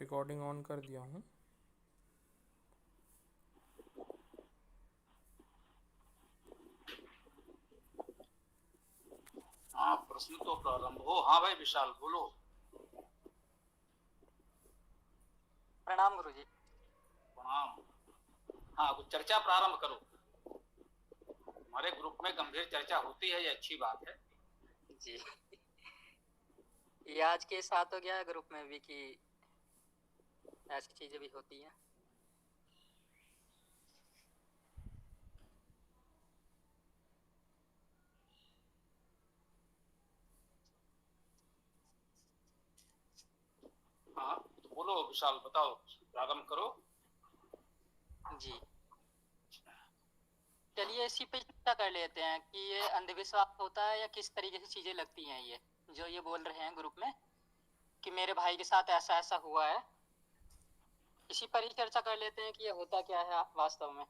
Recording on कर दिया हूँ। हाँ, प्रश्न तो प्रारंभ हो। हाँ भाई विशाल बोलो। प्रणाम गुरुजी। प्रणाम। हाँ, कुछ चर्चा प्रारंभ करो। हमारे ग्रुप में गंभीर चर्चा होती है, ये अच्छी बात है जी। ये आज के साथ हो गया ग्रुप में भी कि ऐसी चीजें भी होती हैं। हाँ तो बोलो विशाल, बताओ, प्रारंभ करो। जी, चलिए इसी पे चर्चा कर लेते हैं कि ये अंधविश्वास होता है या किस तरीके से चीजें लगती हैं। ये जो ये बोल रहे हैं ग्रुप में कि मेरे भाई के साथ ऐसा ऐसा हुआ है, इसी पर ही चर्चा कर लेते हैं कि ये होता क्या है वास्तव में।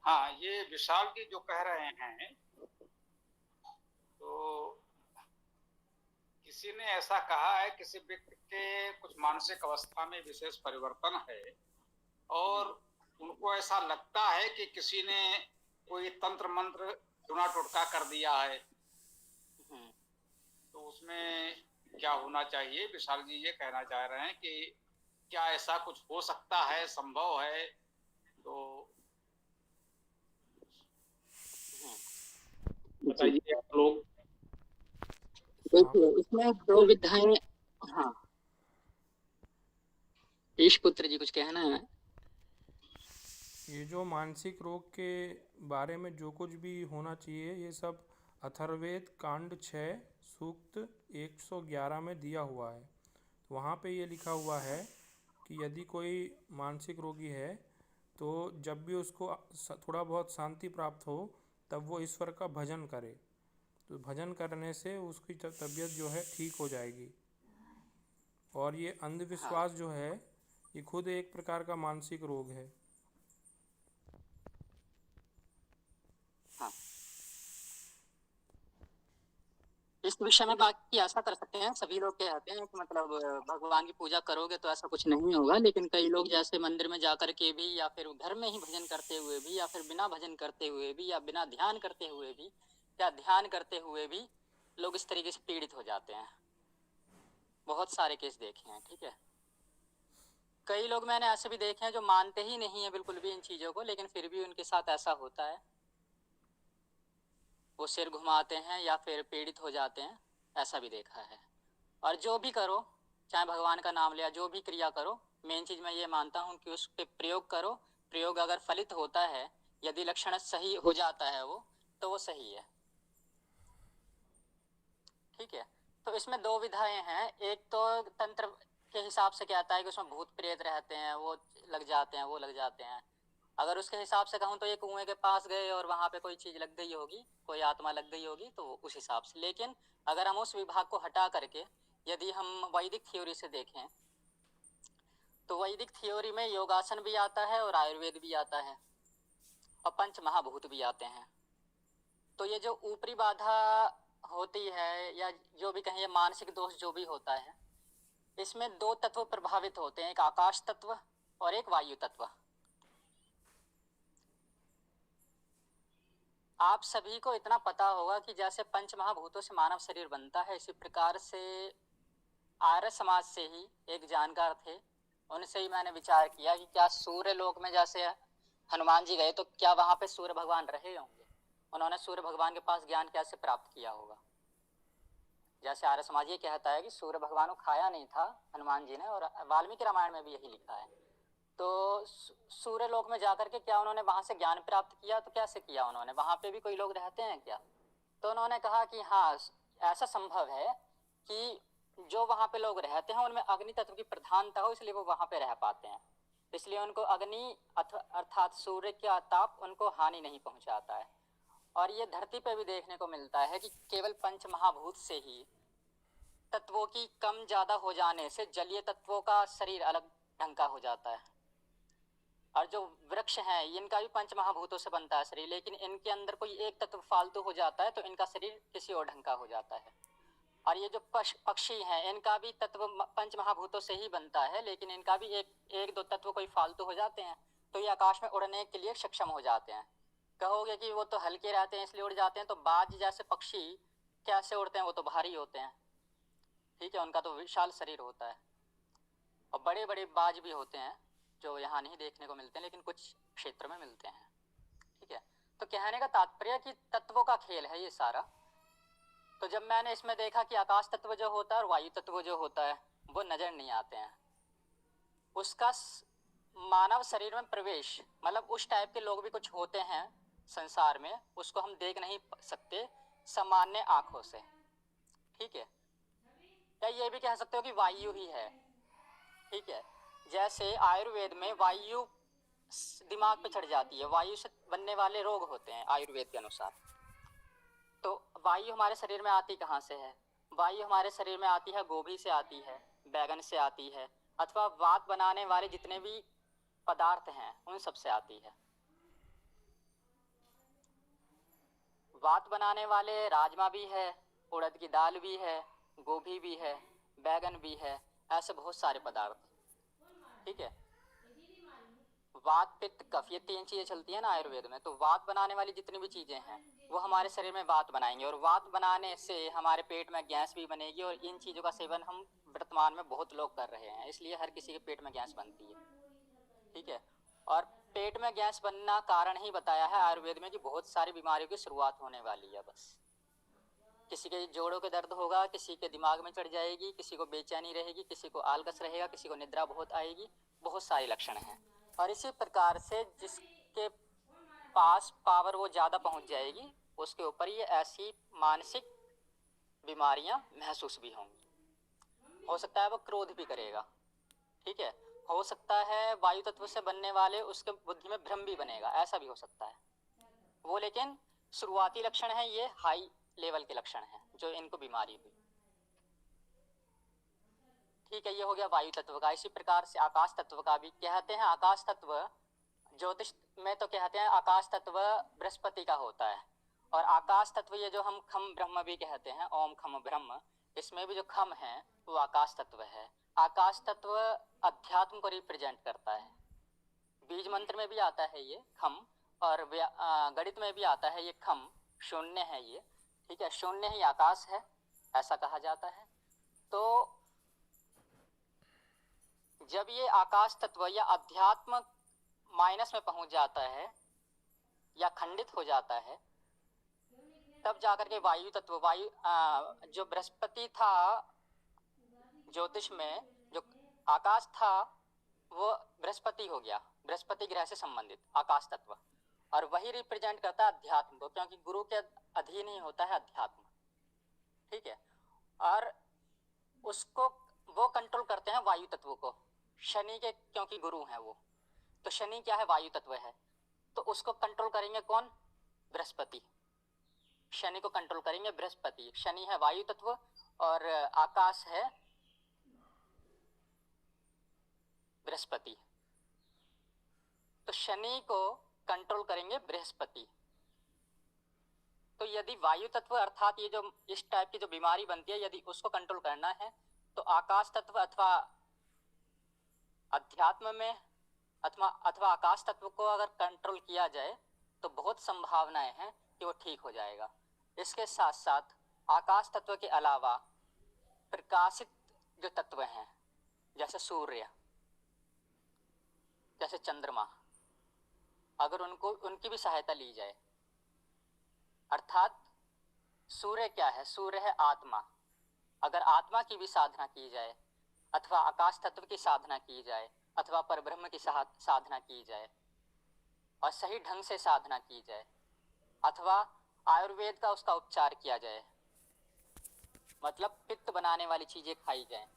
हाँ, ये विशाल जी जो कह रहे हैं, तो किसी ने ऐसा कहा है, किसी व्यक्ति के कुछ मानसिक अवस्था में विशेष परिवर्तन है और उनको ऐसा लगता है कि किसी ने कोई तंत्र मंत्र टुना टोटका कर दिया है। तो उसमें क्या होना चाहिए? विशाल जी ये कहना चाह रहे हैं कि क्या ऐसा कुछ हो सकता है, संभव है? तो बताइए आप लोग। देखिए इसमें दो विधाएं। हाँ, ईश पुत्र जी कुछ कहना है? ये जो मानसिक रोग के बारे में जो कुछ भी होना चाहिए, ये सब अथर्ववेद कांड 6 सूक्त 111 में दिया हुआ है। तो वहाँ पे ये लिखा हुआ है कि यदि कोई मानसिक रोगी है तो जब भी उसको थोड़ा बहुत शांति प्राप्त हो तब वो ईश्वर का भजन करे, तो भजन करने से उसकी तबीयत जो है ठीक हो जाएगी। और ये अंधविश्वास जो है ये खुद एक प्रकार का मानसिक रोग है। हाँ, इस विषय में बाकी ऐसा कर सकते हैं, सभी लोग कहते हैं कि मतलब भगवान की पूजा करोगे तो ऐसा कुछ नहीं होगा, लेकिन कई लोग जैसे मंदिर में जाकर के भी या फिर घर में ही भजन करते हुए भी या फिर बिना भजन करते हुए भी या बिना ध्यान करते हुए भी या ध्यान करते हुए भी लोग इस तरीके से पीड़ित हो जाते हैं। बहुत सारे केस देखे हैं, ठीक है। कई लोग मैंने ऐसे भी देखे हैं जो मानते ही नहीं है बिल्कुल भी इन चीजों को, लेकिन फिर भी उनके साथ ऐसा होता है, वो सिर घुमाते हैं या फिर पीड़ित हो जाते हैं, ऐसा भी देखा है। और जो भी करो, चाहे भगवान का नाम लिया, जो भी क्रिया करो, मेन चीज मैं ये मानता हूँ कि उस पर प्रयोग करो। प्रयोग अगर फलित होता है, यदि लक्षण सही हो जाता है वो, तो वो सही है, ठीक है। तो इसमें दो विधाएं हैं। एक तो तंत्र के हिसाब से कहता है कि उसमें भूत प्रेत रहते हैं, वो लग जाते हैं, वो लग जाते हैं। अगर उसके हिसाब से कहूँ तो ये कुएं के पास गए और वहां पे कोई चीज लग गई होगी, कोई आत्मा लग गई होगी, तो उस हिसाब से। लेकिन अगर हम उस विभाग को हटा करके यदि हम वैदिक थ्योरी से देखें, तो वैदिक थ्योरी में योगासन भी आता है और आयुर्वेद भी आता है और पंच महाभूत भी आते हैं। तो ये जो ऊपरी बाधा होती है या जो भी कहें, मानसिक दोष जो भी होता है, इसमें दो तत्व प्रभावित होते हैं, एक आकाश तत्व और एक वायु तत्व। आप सभी को इतना पता होगा कि जैसे पंच महाभूतों से मानव शरीर बनता है, इसी प्रकार से आर्य समाज से ही एक जानकार थे, उनसे ही मैंने विचार किया कि क्या सूर्य लोक में जैसे हनुमान जी गए तो क्या वहां पे सूर्य भगवान रहे होंगे? उन्होंने सूर्य भगवान के पास ज्ञान कैसे प्राप्त किया होगा? जैसे आर्य समाज ये कहता है कि सूर्य भगवान को खाया नहीं था हनुमान जी ने, और वाल्मीकि रामायण में भी यही लिखा है। तो सूर्य लोक में जाकर के क्या उन्होंने वहां से ज्ञान प्राप्त किया? तो कैसे किया उन्होंने? वहां पे भी कोई लोग रहते हैं क्या? तो उन्होंने कहा कि हाँ, ऐसा संभव है कि जो वहां पे लोग रहते हैं उनमें अग्नि तत्व की प्रधानता हो, इसलिए वो वहां पे रह पाते हैं। इसलिए उनको अग्नि अर्थात सूर्य का ताप उनको हानि नहीं पहुंचाता है। और ये धरती पे भी देखने को मिलता है कि केवल पंच महाभूत से ही तत्वों की कम ज्यादा हो जाने से जलीय तत्वों का शरीर अलग ढंग का हो जाता है। और जो वृक्ष हैं इनका भी पंच महाभूतों से बनता है शरीर, लेकिन इनके अंदर कोई एक तत्व फालतू हो जाता है तो इनका शरीर किसी और ढंग का हो जाता है। और ये जो पक्षी हैं इनका भी तत्व पंच महाभूतों से ही बनता है, लेकिन इनका भी एक दो तत्व कोई फालतू हो जाते हैं तो ये आकाश में उड़ने के लिए सक्षम हो जाते हैं। कहोगे कि वो तो हल्के रहते हैं इसलिए उड़ जाते हैं, तो बाज जैसे पक्षी कैसे उड़ते हैं? वो तो भारी होते हैं, ठीक है, उनका तो विशाल शरीर होता है। और बड़े बड़े बाज भी होते हैं जो यहाँ नहीं देखने को मिलते हैं लेकिन कुछ क्षेत्र में मिलते हैं, ठीक है। तो कहने का तात्पर्य कि तत्वों का खेल है ये सारा। तो जब मैंने इसमें देखा कि आकाश तत्व जो होता है और वायु तत्व जो होता है वो नजर नहीं आते हैं, उसका मानव शरीर में प्रवेश, मतलब उस टाइप के लोग भी कुछ होते हैं संसार में, उसको हम देख नहीं सकते सामान्य आंखों से, ठीक है। या ये भी कह सकते हो कि वायु ही है, ठीक है। जैसे आयुर्वेद में वायु दिमाग पे चढ़ जाती है, वायु से बनने वाले रोग होते हैं आयुर्वेद के अनुसार। तो वायु हमारे शरीर में आती कहाँ से है? वायु हमारे शरीर में आती है गोभी से आती है, बैगन से आती है, अथवा वात बनाने वाले जितने भी पदार्थ हैं उन सब से आती है। वात बनाने वाले राजमा भी है, उड़द की दाल भी है, गोभी भी है, बैगन भी है, ऐसे बहुत सारे पदार्थ, ठीक है। वात पित्त कफ ये तीन चीजें चलती है ना आयुर्वेद में, तो वात बनाने वाली जितनी भी चीजें हैं वो हमारे शरीर में वात बनाएंगे, और वात बनाने से हमारे पेट में गैस भी बनेगी, और इन चीजों का सेवन हम वर्तमान में बहुत लोग कर रहे हैं, इसलिए हर किसी के पेट में गैस बनती है, ठीक है। और पेट में गैस बनना कारण ही बताया है आयुर्वेद में कि बहुत सारी बीमारियों की शुरुआत होने वाली है। बस किसी के जोड़ों के दर्द होगा, किसी के दिमाग में चढ़ जाएगी, किसी को बेचैनी रहेगी, किसी को आलस रहेगा, किसी को निद्रा बहुत आएगी, बहुत सारे लक्षण हैं। और इसी प्रकार से जिसके पास पावर वो ज़्यादा पहुंच जाएगी उसके ऊपर ये ऐसी मानसिक बीमारियां महसूस भी होंगी। हो सकता है वो क्रोध भी करेगा, ठीक है। हो सकता है वायु तत्व से बनने वाले उसके बुद्धि में भ्रम भी बनेगा, ऐसा भी हो सकता है वो, लेकिन शुरुआती लक्षण है, ये हाई लेवल के लक्षण हैं जो इनको बीमारी हुई, ठीक है। ये हो गया वायु तत्व का। इसी प्रकार से आकाश तत्व का भी कहते हैं, आकाश तत्व ज्योतिष में तो कहते हैं आकाश तत्व बृहस्पति का होता है, और आकाश तत्व ये जो हम खम ब्रह्म भी कहते हैं, ओम खम ब्रह्म, इसमें भी जो खम है वो आकाश तत्व है। आकाश तत्व अध्यात्म को रिप्रेजेंट करता है, बीज मंत्र में भी आता है ये खम, और गणित में भी आता है ये खम, शून्य है ये, ठीक है, शून्य ही आकाश है ऐसा कहा जाता है। तो जब ये आकाश तत्व या अध्यात्म माइनस में पहुंच जाता है या खंडित हो जाता है, तब जाकर के वायु तत्व, वायु जो बृहस्पति था ज्योतिष में, जो आकाश था वो बृहस्पति हो गया, बृहस्पति ग्रह से संबंधित आकाश तत्व, और वही रिप्रेजेंट करता है अध्यात्म को, क्योंकि गुरु के अधीन ही होता है अध्यात्म, ठीक है। और उसको वो कंट्रोल करते हैं वायु तत्व को, शनि के, क्योंकि गुरु हैं वो, तो शनि क्या है? वायु तत्व है, तो उसको कंट्रोल करेंगे कौन? बृहस्पति। शनि को कंट्रोल करेंगे बृहस्पति। शनि है वायु तत्व और आकाश है बृहस्पति, तो शनि को कंट्रोल करेंगे बृहस्पति। तो यदि वायु तत्व अर्थात ये जो इस टाइप की जो बीमारी बनती है, यदि उसको कंट्रोल करना है तो आकाश तत्व अथवा अध्यात्म में अथवा आकाश तत्व को अगर कंट्रोल किया जाए तो बहुत संभावनाएं हैं कि वो ठीक हो जाएगा। इसके साथ साथ आकाश तत्व के अलावा प्रकाशित जो तत्व हैं, जैसे सूर्य, जैसे चंद्रमा, अगर उनकी भी सहायता ली जाए, अर्थात सूर्य क्या है? सूर्य है आत्मा। अगर आत्मा की भी साधना की जाए, अथवा आकाश तत्व की साधना की जाए, अथवा परब्रह्म की साधना की जाए और सही ढंग से साधना की जाए, अथवा आयुर्वेद का उसका उपचार किया जाए, मतलब पित्त बनाने वाली चीजें खाई जाए,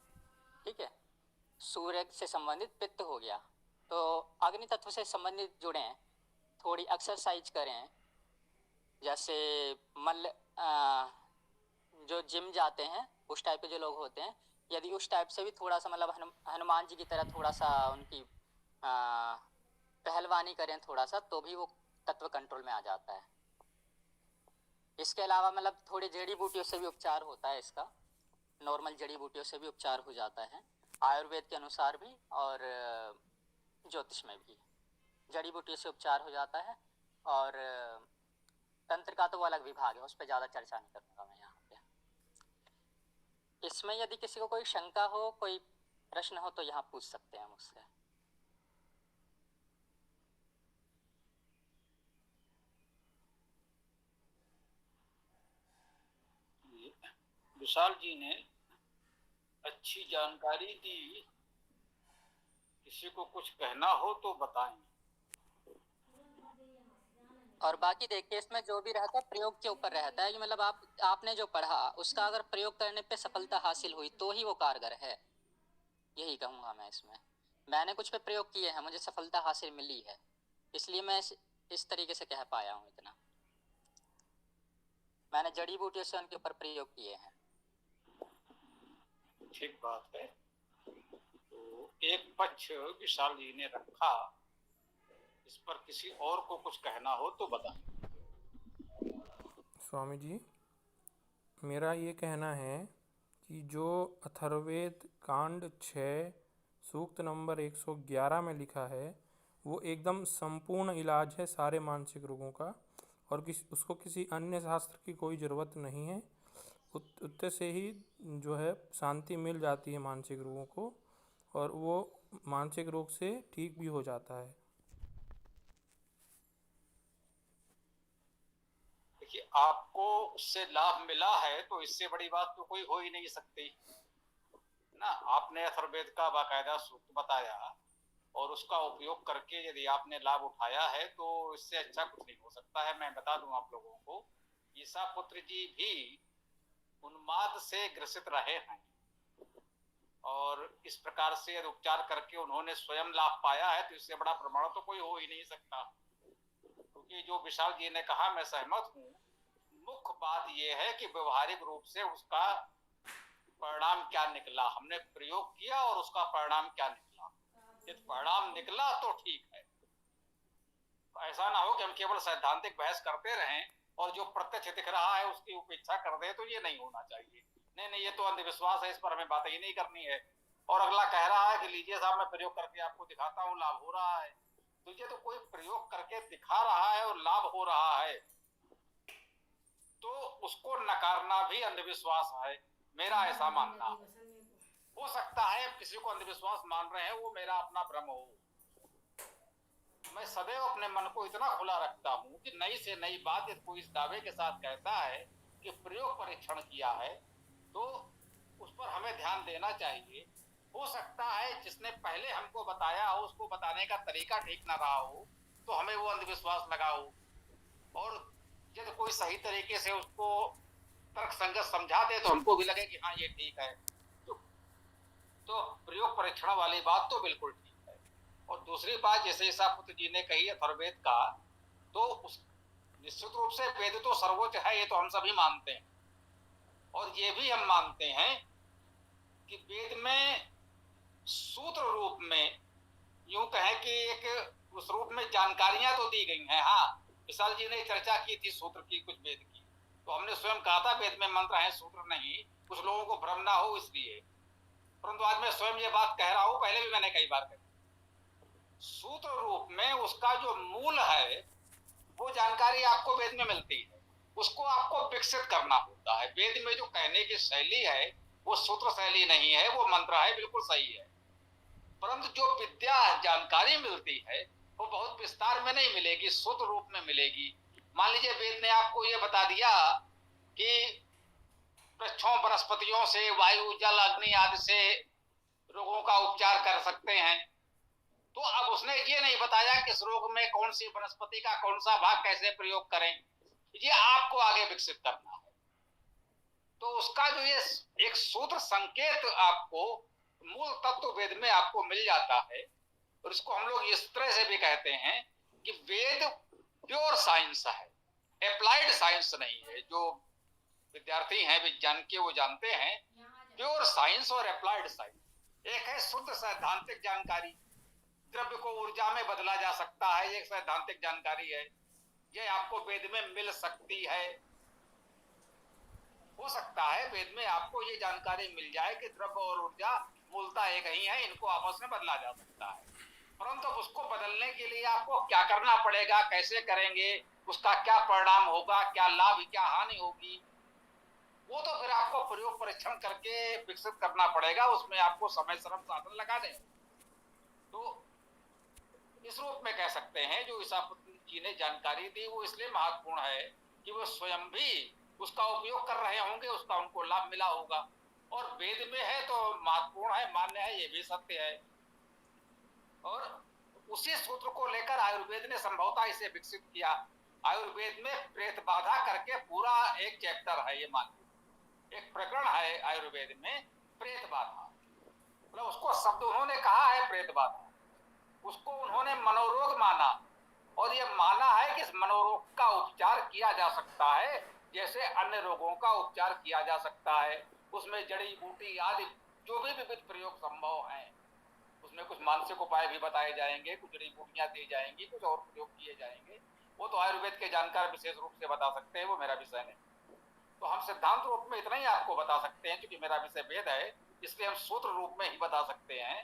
ठीक है। सूर्य से संबंधित पित्त हो गया, तो अग्नि तत्व से संबंधित जुड़ें, थोड़ी एक्सरसाइज करें, जैसे जो जिम जाते हैं उस टाइप के जो लोग होते हैं, यदि उस टाइप से भी थोड़ा सा मतलब हनुमान जी की तरह थोड़ा सा उनकी पहलवानी करें थोड़ा सा तो भी वो तत्व कंट्रोल में आ जाता है। इसके अलावा मतलब थोड़ी जड़ी बूटियों से भी उपचार होता है इसका, नॉर्मल जड़ी बूटियों से भी उपचार हो जाता है आयुर्वेद के अनुसार भी और ज्योतिष में भी जड़ी बूटियों से उपचार हो जाता है। और तंत्र का तो वो अलग विभाग है, उस पर ज़्यादा चर्चा नहीं करूँगा मैं यहाँ पे। इसमें यदि किसी को कोई शंका हो, कोई प्रश्न हो तो यहाँ पूछ सकते हैं मुझसे। विशाल जी ने अच्छी जानकारी दी, किसी को कुछ कहना हो तो बताएं। और बाकी देखिए इसमें जो भी रहता है प्रयोग के ऊपर रहता है कि मतलब आपने जो पढ़ा उसका अगर प्रयोग करने पे सफलता हासिल हुई तो ही वो कारगर है, यही कहूँगा मैं। इसमें मैंने कुछ पे प्रयोग किए हैं, मुझे सफलता हासिल मिली है, इसलिए मैं इस तरीके से कह पाया हूँ इतना। मैंने जड़ी बूटियों से उनके ऊपर प्रयोग किए हैं। ठीक बात है। तो एक पक्ष विशाल जी ने रखा, इस पर किसी और को कुछ कहना हो तो बताएं। स्वामी जी, मेरा ये कहना है कि जो अथर्ववेद कांड 6 सूक्त नंबर 111 में लिखा है वो एकदम संपूर्ण इलाज है सारे मानसिक रोगों का, और उसको किसी अन्य शास्त्र की कोई ज़रूरत नहीं है। उत्ते से ही जो है शांति मिल जाती है मानसिक रोगों को, और वो मानसिक रोग से ठीक भी हो जाता है। देखिए, आपको उससे लाभ मिला है तो इससे बड़ी बात तो कोई हो ही नहीं सकती ना। आपने अथर्ववेद का बाकायदा सूक्त बताया और उसका उपयोग करके यदि आपने लाभ उठाया है तो इससे अच्छा कुछ नहीं हो सकता है। मैं बता दूं आप लोगों को, ईसा पुत्र जी भी उन्माद से ग्रसित रहे हैं और इस प्रकार से यदि उपचार करके उन्होंने स्वयं लाभ पाया है तो इससे बड़ा प्रमाण तो कोई हो ही नहीं सकता। क्योंकि जो विशाल जी ने कहा मैं सहमत हूँ, मुख्य बात यह है कि व्यवहारिक रूप से उसका परिणाम क्या निकला, हमने प्रयोग किया और उसका परिणाम क्या निकला। यदि परिणाम निकला तो ठीक है, ऐसा ना हो कि हम केवल सैद्धांतिक बहस करते रहें और जो प्रत्यक्ष दिख रहा है उसकी उपेक्षा कर दे, तो ये नहीं होना चाहिए। नहीं, ये तो अंधविश्वास है, इस पर हमें बात ही नहीं करनी है। और अगला कह रहा है कि लीजिए साहब मैं प्रयोग करके आपको दिखाता हूँ लाभ हो रहा है, तो ये तो कोई प्रयोग करके दिखा रहा है और लाभ हो रहा है तो उसको नकारना भी अंधविश्वास है, मेरा ऐसा मानना है। हो सकता है किसी को अंधविश्वास मान रहे हैं, वो मेरा अपना भ्रम हो। मैं सदैव अपने मन को इतना खुला रखता हूँ कि नई से नई बात यदि कोई इस दावे के साथ कहता है कि प्रयोग परीक्षण किया है तो उस पर हमें ध्यान देना चाहिए। हो सकता है जिसने पहले हमको बताया हो उसको बताने का तरीका ठीक ना रहा हो तो हमें वो अंधविश्वास लगा हो, और यदि कोई सही तरीके से उसको तर्क संगत समझा दे तो हमको भी लगे कि हाँ ये ठीक है। तो प्रयोग परीक्षण वाली बात तो बिल्कुल ठीक है। और दूसरी बात जैसे ईसा पुत्र जी ने कही अथर्ववेद का, तो उस निश्चित रूप से वेद तो सर्वोच्च है, ये तो हम सभी मानते हैं। और ये भी हम मानते हैं कि वेद में सूत्र रूप में, यूं कहें कि एक उस रूप में जानकारियां तो दी गई हैं। हाँ, विशाल जी ने चर्चा की थी सूत्र की, कुछ वेद की, तो हमने स्वयं कहा था वेद में मंत्र है सूत्र नहीं, कुछ लोगों को भ्रम ना हो इसलिए। परंतु आज मैं स्वयं ये बात कह रहा हूं, पहले भी मैंने कई बार कही, सूत्र रूप में उसका जो मूल है वो जानकारी आपको वेद में मिलती है, उसको आपको विकसित करना होता है। वेद में जो कहने की शैली है वो सूत्र शैली नहीं है, वो मंत्र है, बिल्कुल सही है। परंतु जो विद्या जानकारी मिलती है वो बहुत विस्तार में नहीं मिलेगी, सूत्र रूप में मिलेगी। मान लीजिए वेद ने आपको ये बता दिया कि वृक्षों वनस्पतियों से, वायु जल अग्नि आदि से रोगों का उपचार कर सकते हैं, तो अब उसने ये नहीं बताया किस रोग में कौन सी वनस्पति का कौन सा भाग कैसे प्रयोग करें, ये आपको आगे विकसित करना है। तो उसका जो ये एक सूत्र संकेत आपको मूल तत्व वेद में आपको मिल जाता है। और इसको हम लोग इस तरह से भी कहते हैं कि वेद प्योर साइंस है, अप्लाइड साइंस नहीं है। जो विद्यार्थी हैं विज्ञान के वो जानते हैं प्योर साइंस और अप्लाइड साइंस। एक है शुद्ध सैद्धांतिक जानकारी द्रव्य को ऊर्जा में बदला जा सकता है, ये एक सैद्धांतिक जानकारी है। ये आपको वेद में मिल सकती है। हो सकता है वेद में आपको ये जानकारी मिल जाए कि द्रव्य और ऊर्जा मूलतः एक ही है, इनको आपस में बदला जा सकता है। परंतु उसको बदलने के लिए आपको क्या करना पड़ेगा, कैसे करेंगे, उसका क्या परिणाम होगा, क्या लाभ क्या हानि होगी, वो तो फिर आपको प्रयोग परीक्षण करके विकसित करना पड़ेगा। उसमें आपको समय श्रम साधन लगा दें। तो इस रूप में कह सकते हैं जो ईसापुत्र जी ने जानकारी दी वो इसलिए महत्वपूर्ण है कि वो स्वयं भी उसका उपयोग कर रहे होंगे, उसका उनको लाभ मिला होगा। और वेद में है तो महत्वपूर्ण है, मान्य है, ये भी सत्य है। और उसी सूत्र को लेकर आयुर्वेद ने संभवतः इसे विकसित किया। आयुर्वेद में प्रेत बाधा करके पूरा एक चैप्टर है, ये मान लीजिए एक प्रकरण है आयुर्वेद में, प्रेत बाधा। मतलब उसको शब्द उन्होंने कहा है प्रेत बाधा, उसको उन्होंने मनोरोग माना। और ये माना है कि इस मनोरोग का उपचार किया जा सकता है जैसे अन्य रोगों का उपचार किया जा सकता है। उसमें जड़ी बूटी आदि जो भी विविध प्रयोग संभव हैं, उसमें कुछ मानसिक उपाय भी बताए जाएंगे, कुछ जड़ी बूटियां दी जाएंगी, कुछ और प्रयोग किए जाएंगे। वो तो आयुर्वेद के जानकार विशेष रूप से बता सकते हैं, वो मेरा विषय नहीं। तो हम सिद्धांत रूप में इतना ही आपको बता सकते हैं, क्योंकि मेरा विषय वेद है, इसलिए हम सूत्र रूप में ही बता सकते हैं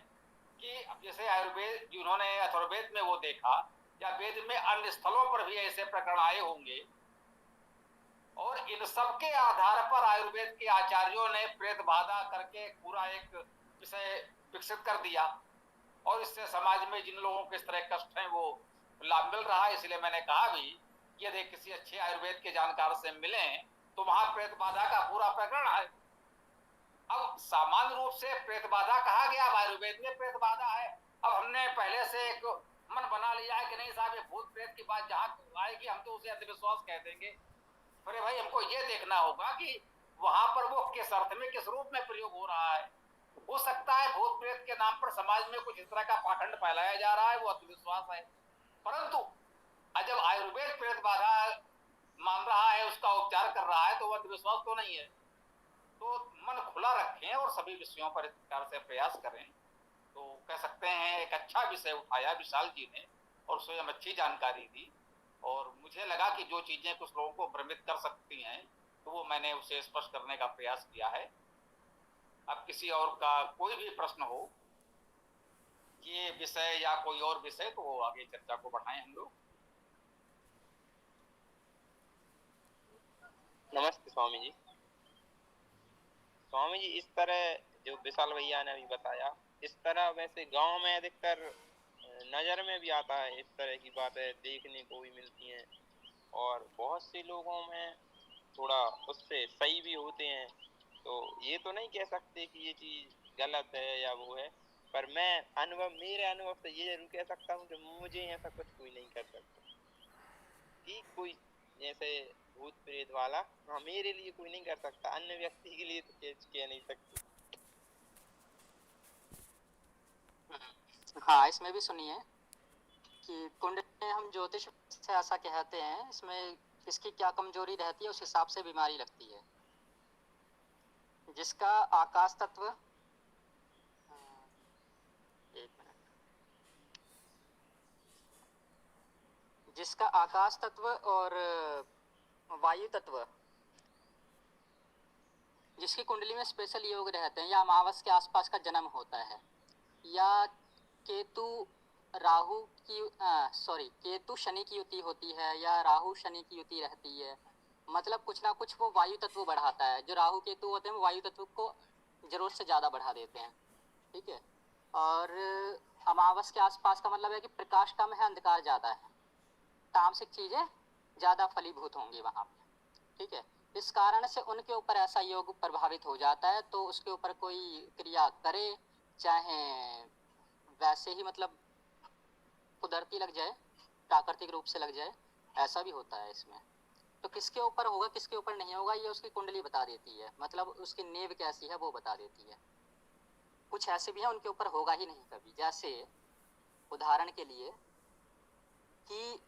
कि जैसे आयुर्वेद जिन्होंने अथर्ववेद में वो देखा, या वेद में अन्य स्थलों पर भी ऐसे प्रकरण आए होंगे, और इन सब के आधार पर आयुर्वेद के आचार्यों ने प्रेत बाधा करके पूरा एक विषय विकसित कर दिया। और इससे समाज में जिन लोगों के इस तरह कष्ट हैं वो लाभ मिल रहा है। इसलिए मैंने कहा भी यदि किसी अच्छे आयुर्वेद के जानकार से मिलें तो वहां प्रेत बाधा का पूरा प्रकरण है। अब सामान्य रूप से प्रेत बाधा कहा गया, अब आयुर्वेद में प्रेत बाधा है। अब हमने पहले से एक मन बना लिया है कि नहीं साहब, ये भूत प्रेत की बात जहां आएगी हम तो उसे अंधविश्वास कह देंगे। अरे भाई, हमको ये देखना होगा कि वहां पर वो किस अर्थ में, किस रूप में प्रयोग हो रहा है। हो सकता है भूत प्रेत के नाम पर समाज में कुछ इस तरह का पाखंड फैलाया जा रहा है, वो अंधविश्वास है। परंतु जब आयुर्वेद प्रेत बाधा मान रहा है, उसका उपचार कर रहा है, तो वो अंधविश्वास तो नहीं है। तो मन खुला रखें और सभी विषयों पर इस प्रकार से प्रयास करें। तो कह सकते हैं एक अच्छा विषय उठाया विशाल जी ने और स्वयं अच्छी जानकारी दी। और मुझे लगा कि जो चीजें कुछ लोगों को भ्रमित कर सकती हैं तो वो मैंने उसे स्पष्ट करने का प्रयास किया है। अब किसी और का कोई भी प्रश्न हो ये विषय या कोई और विषय, तो आगे चर्चा को बढ़ाएं हम लोग। नमस्ते स्वामी जी। स्वामी जी, इस तरह जो विशाल भैया ने अभी बताया, इस तरह वैसे गांव में अधिकतर नजर में भी आता है, इस तरह की बातें देखने को भी मिलती हैं। और बहुत से लोगों में थोड़ा उससे सही भी होते हैं। तो ये तो नहीं कह सकते कि ये चीज गलत है या वो है, पर मेरे अनुभव से ये जरूर कह सकता हूँ कि मुझे ऐसा कुछ कोई नहीं कर सकता कि कोई जैसे भूत प्रेत वाला, हाँ, मेरे लिए कोई नहीं कर सकता, अन्य व्यक्ति के लिए तो कह नहीं सकते। हाँ, इसमें भी सुनिए कि कुंडली में हम ज्योतिष से ऐसा कहते हैं, इसमें किसकी क्या कमजोरी रहती है उस हिसाब से बीमारी लगती है। जिसका आकाश तत्व, एक मिनट, जिसका आकाश तत्व और वायु तत्व, जिसकी कुंडली में स्पेशल योग रहते हैं, या अमावस के आसपास का जन्म होता है, या केतु राहु की केतु शनि की युति होती है, या राहु शनि की युति रहती है, मतलब कुछ ना कुछ वो वायु तत्व बढ़ाता है। जो राहु केतु होते हैं वो वायु तत्व को जरूरत से ज़्यादा बढ़ा देते हैं, ठीक है। और अमावस के आसपास का मतलब है कि प्रकाश कम है, अंधकार ज़्यादा है, तामसिक चीज़ें ज़्यादा फलीभूत होंगी वहाँ पे, ठीक है। इस कारण से उनके ऊपर ऐसा योग प्रभावित हो जाता है। तो उसके ऊपर कोई क्रिया करे, चाहे वैसे ही मतलब कुदरती लग जाए, प्राकृतिक रूप से लग जाए, ऐसा भी होता है इसमें। तो किसके ऊपर होगा किसके ऊपर नहीं होगा ये उसकी कुंडली बता देती है, मतलब उसकी नींव कैसी है वो बता देती है। कुछ ऐसे भी हैं उनके ऊपर होगा ही नहीं कभी। जैसे उदाहरण के लिए कि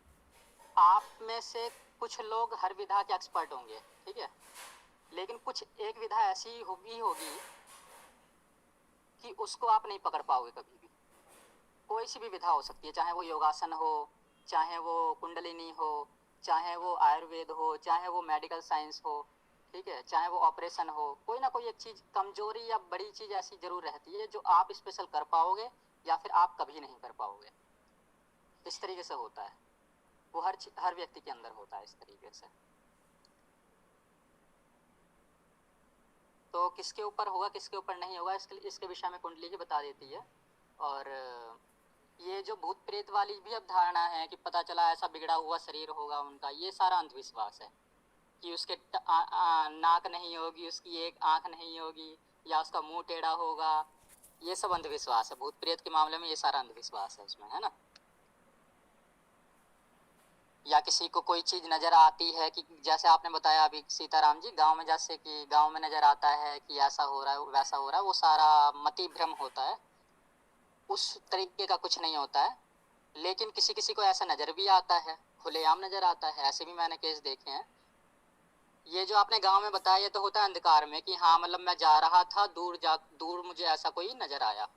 आप में से कुछ लोग हर विधा के एक्सपर्ट होंगे, ठीक है, लेकिन कुछ एक विधा ऐसी होगी कि उसको आप नहीं पकड़ पाओगे कभी भी, कोई सी भी विधा हो सकती है, चाहे वो योगासन हो, चाहे वो कुंडलिनी हो, चाहे वो आयुर्वेद हो, चाहे वो मेडिकल साइंस हो, ठीक है, चाहे वो ऑपरेशन हो, कोई ना कोई एक चीज़ कमजोरी या बड़ी चीज़ ऐसी जरूर रहती है जो आप स्पेशल कर पाओगे या फिर आप कभी नहीं कर पाओगे। इस तरीके से होता है वो, हर व्यक्ति के अंदर होता है इस तरीके से। तो किसके ऊपर होगा किसके ऊपर नहीं होगा इसके विषय में कुंडली ही बता देती है। और ये जो भूत प्रेत वाली भी अब धारणा है कि पता चला ऐसा बिगड़ा हुआ शरीर होगा उनका, ये सारा अंधविश्वास है कि उसके नाक नहीं होगी, उसकी एक आंख नहीं होगी, या उसका मुंह टेढ़ा होगा, ये सब अंधविश्वास है। भूत प्रेत के मामले में ये सारा अंधविश्वास है उसमें, है ना। या किसी को कोई चीज़ नज़र आती है कि जैसे आपने बताया अभी सीताराम जी, गांव में जैसे कि गांव में नज़र आता है कि ऐसा हो रहा है वैसा हो रहा है, वो सारा मति भ्रम होता है, उस तरीके का कुछ नहीं होता है। लेकिन किसी किसी को ऐसा नज़र भी आता है, खुलेआम नज़र आता है, ऐसे भी मैंने केस देखे हैं। ये जो आपने गांव में बताया ये तो होता है अंधकार में, कि हाँ मतलब मैं जा रहा था दूर मुझे ऐसा कोई नज़र आया,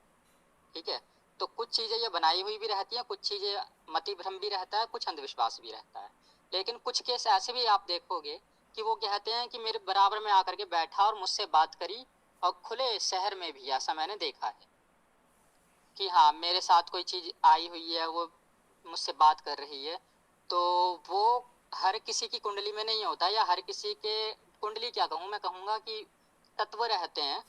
ठीक है। तो कुछ चीज़ें ये बनाई हुई भी रहती हैं, कुछ चीज़ें मति भ्रम भी रहता है, कुछ अंधविश्वास भी रहता है। लेकिन कुछ केस ऐसे भी आप देखोगे कि वो कहते हैं कि मेरे बराबर में आकर के बैठा और मुझसे बात करी, और खुले शहर में भी ऐसा मैंने देखा है कि हाँ मेरे साथ कोई चीज़ आई हुई है, वो मुझसे बात कर रही है। तो वो हर किसी की कुंडली में नहीं होता, या हर किसी के कुंडली क्या कहूँ, मैं कहूँगा कि तत्व रहते हैं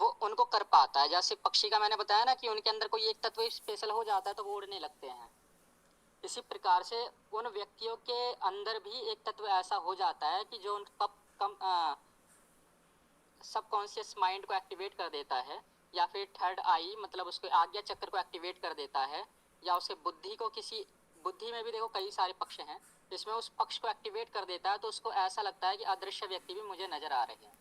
वो उनको कर पाता है। जैसे पक्षी का मैंने बताया ना कि उनके अंदर कोई एक तत्व स्पेशल हो जाता है तो वो उड़ने लगते हैं। इसी प्रकार से उन व्यक्तियों के अंदर भी एक तत्व ऐसा हो जाता है कि जो उनका सबकॉन्शियस माइंड को एक्टिवेट कर देता है, या फिर थर्ड आई मतलब उसके आज्ञा चक्र को एक्टिवेट कर देता है, या उसे बुद्धि को किसी बुद्धि में भी देखो कई सारे पक्ष हैं, इसमें उस पक्ष को एक्टिवेट कर देता है तो उसको ऐसा लगता है कि अदृश्य व्यक्ति भी मुझे नजर आ रहे हैं,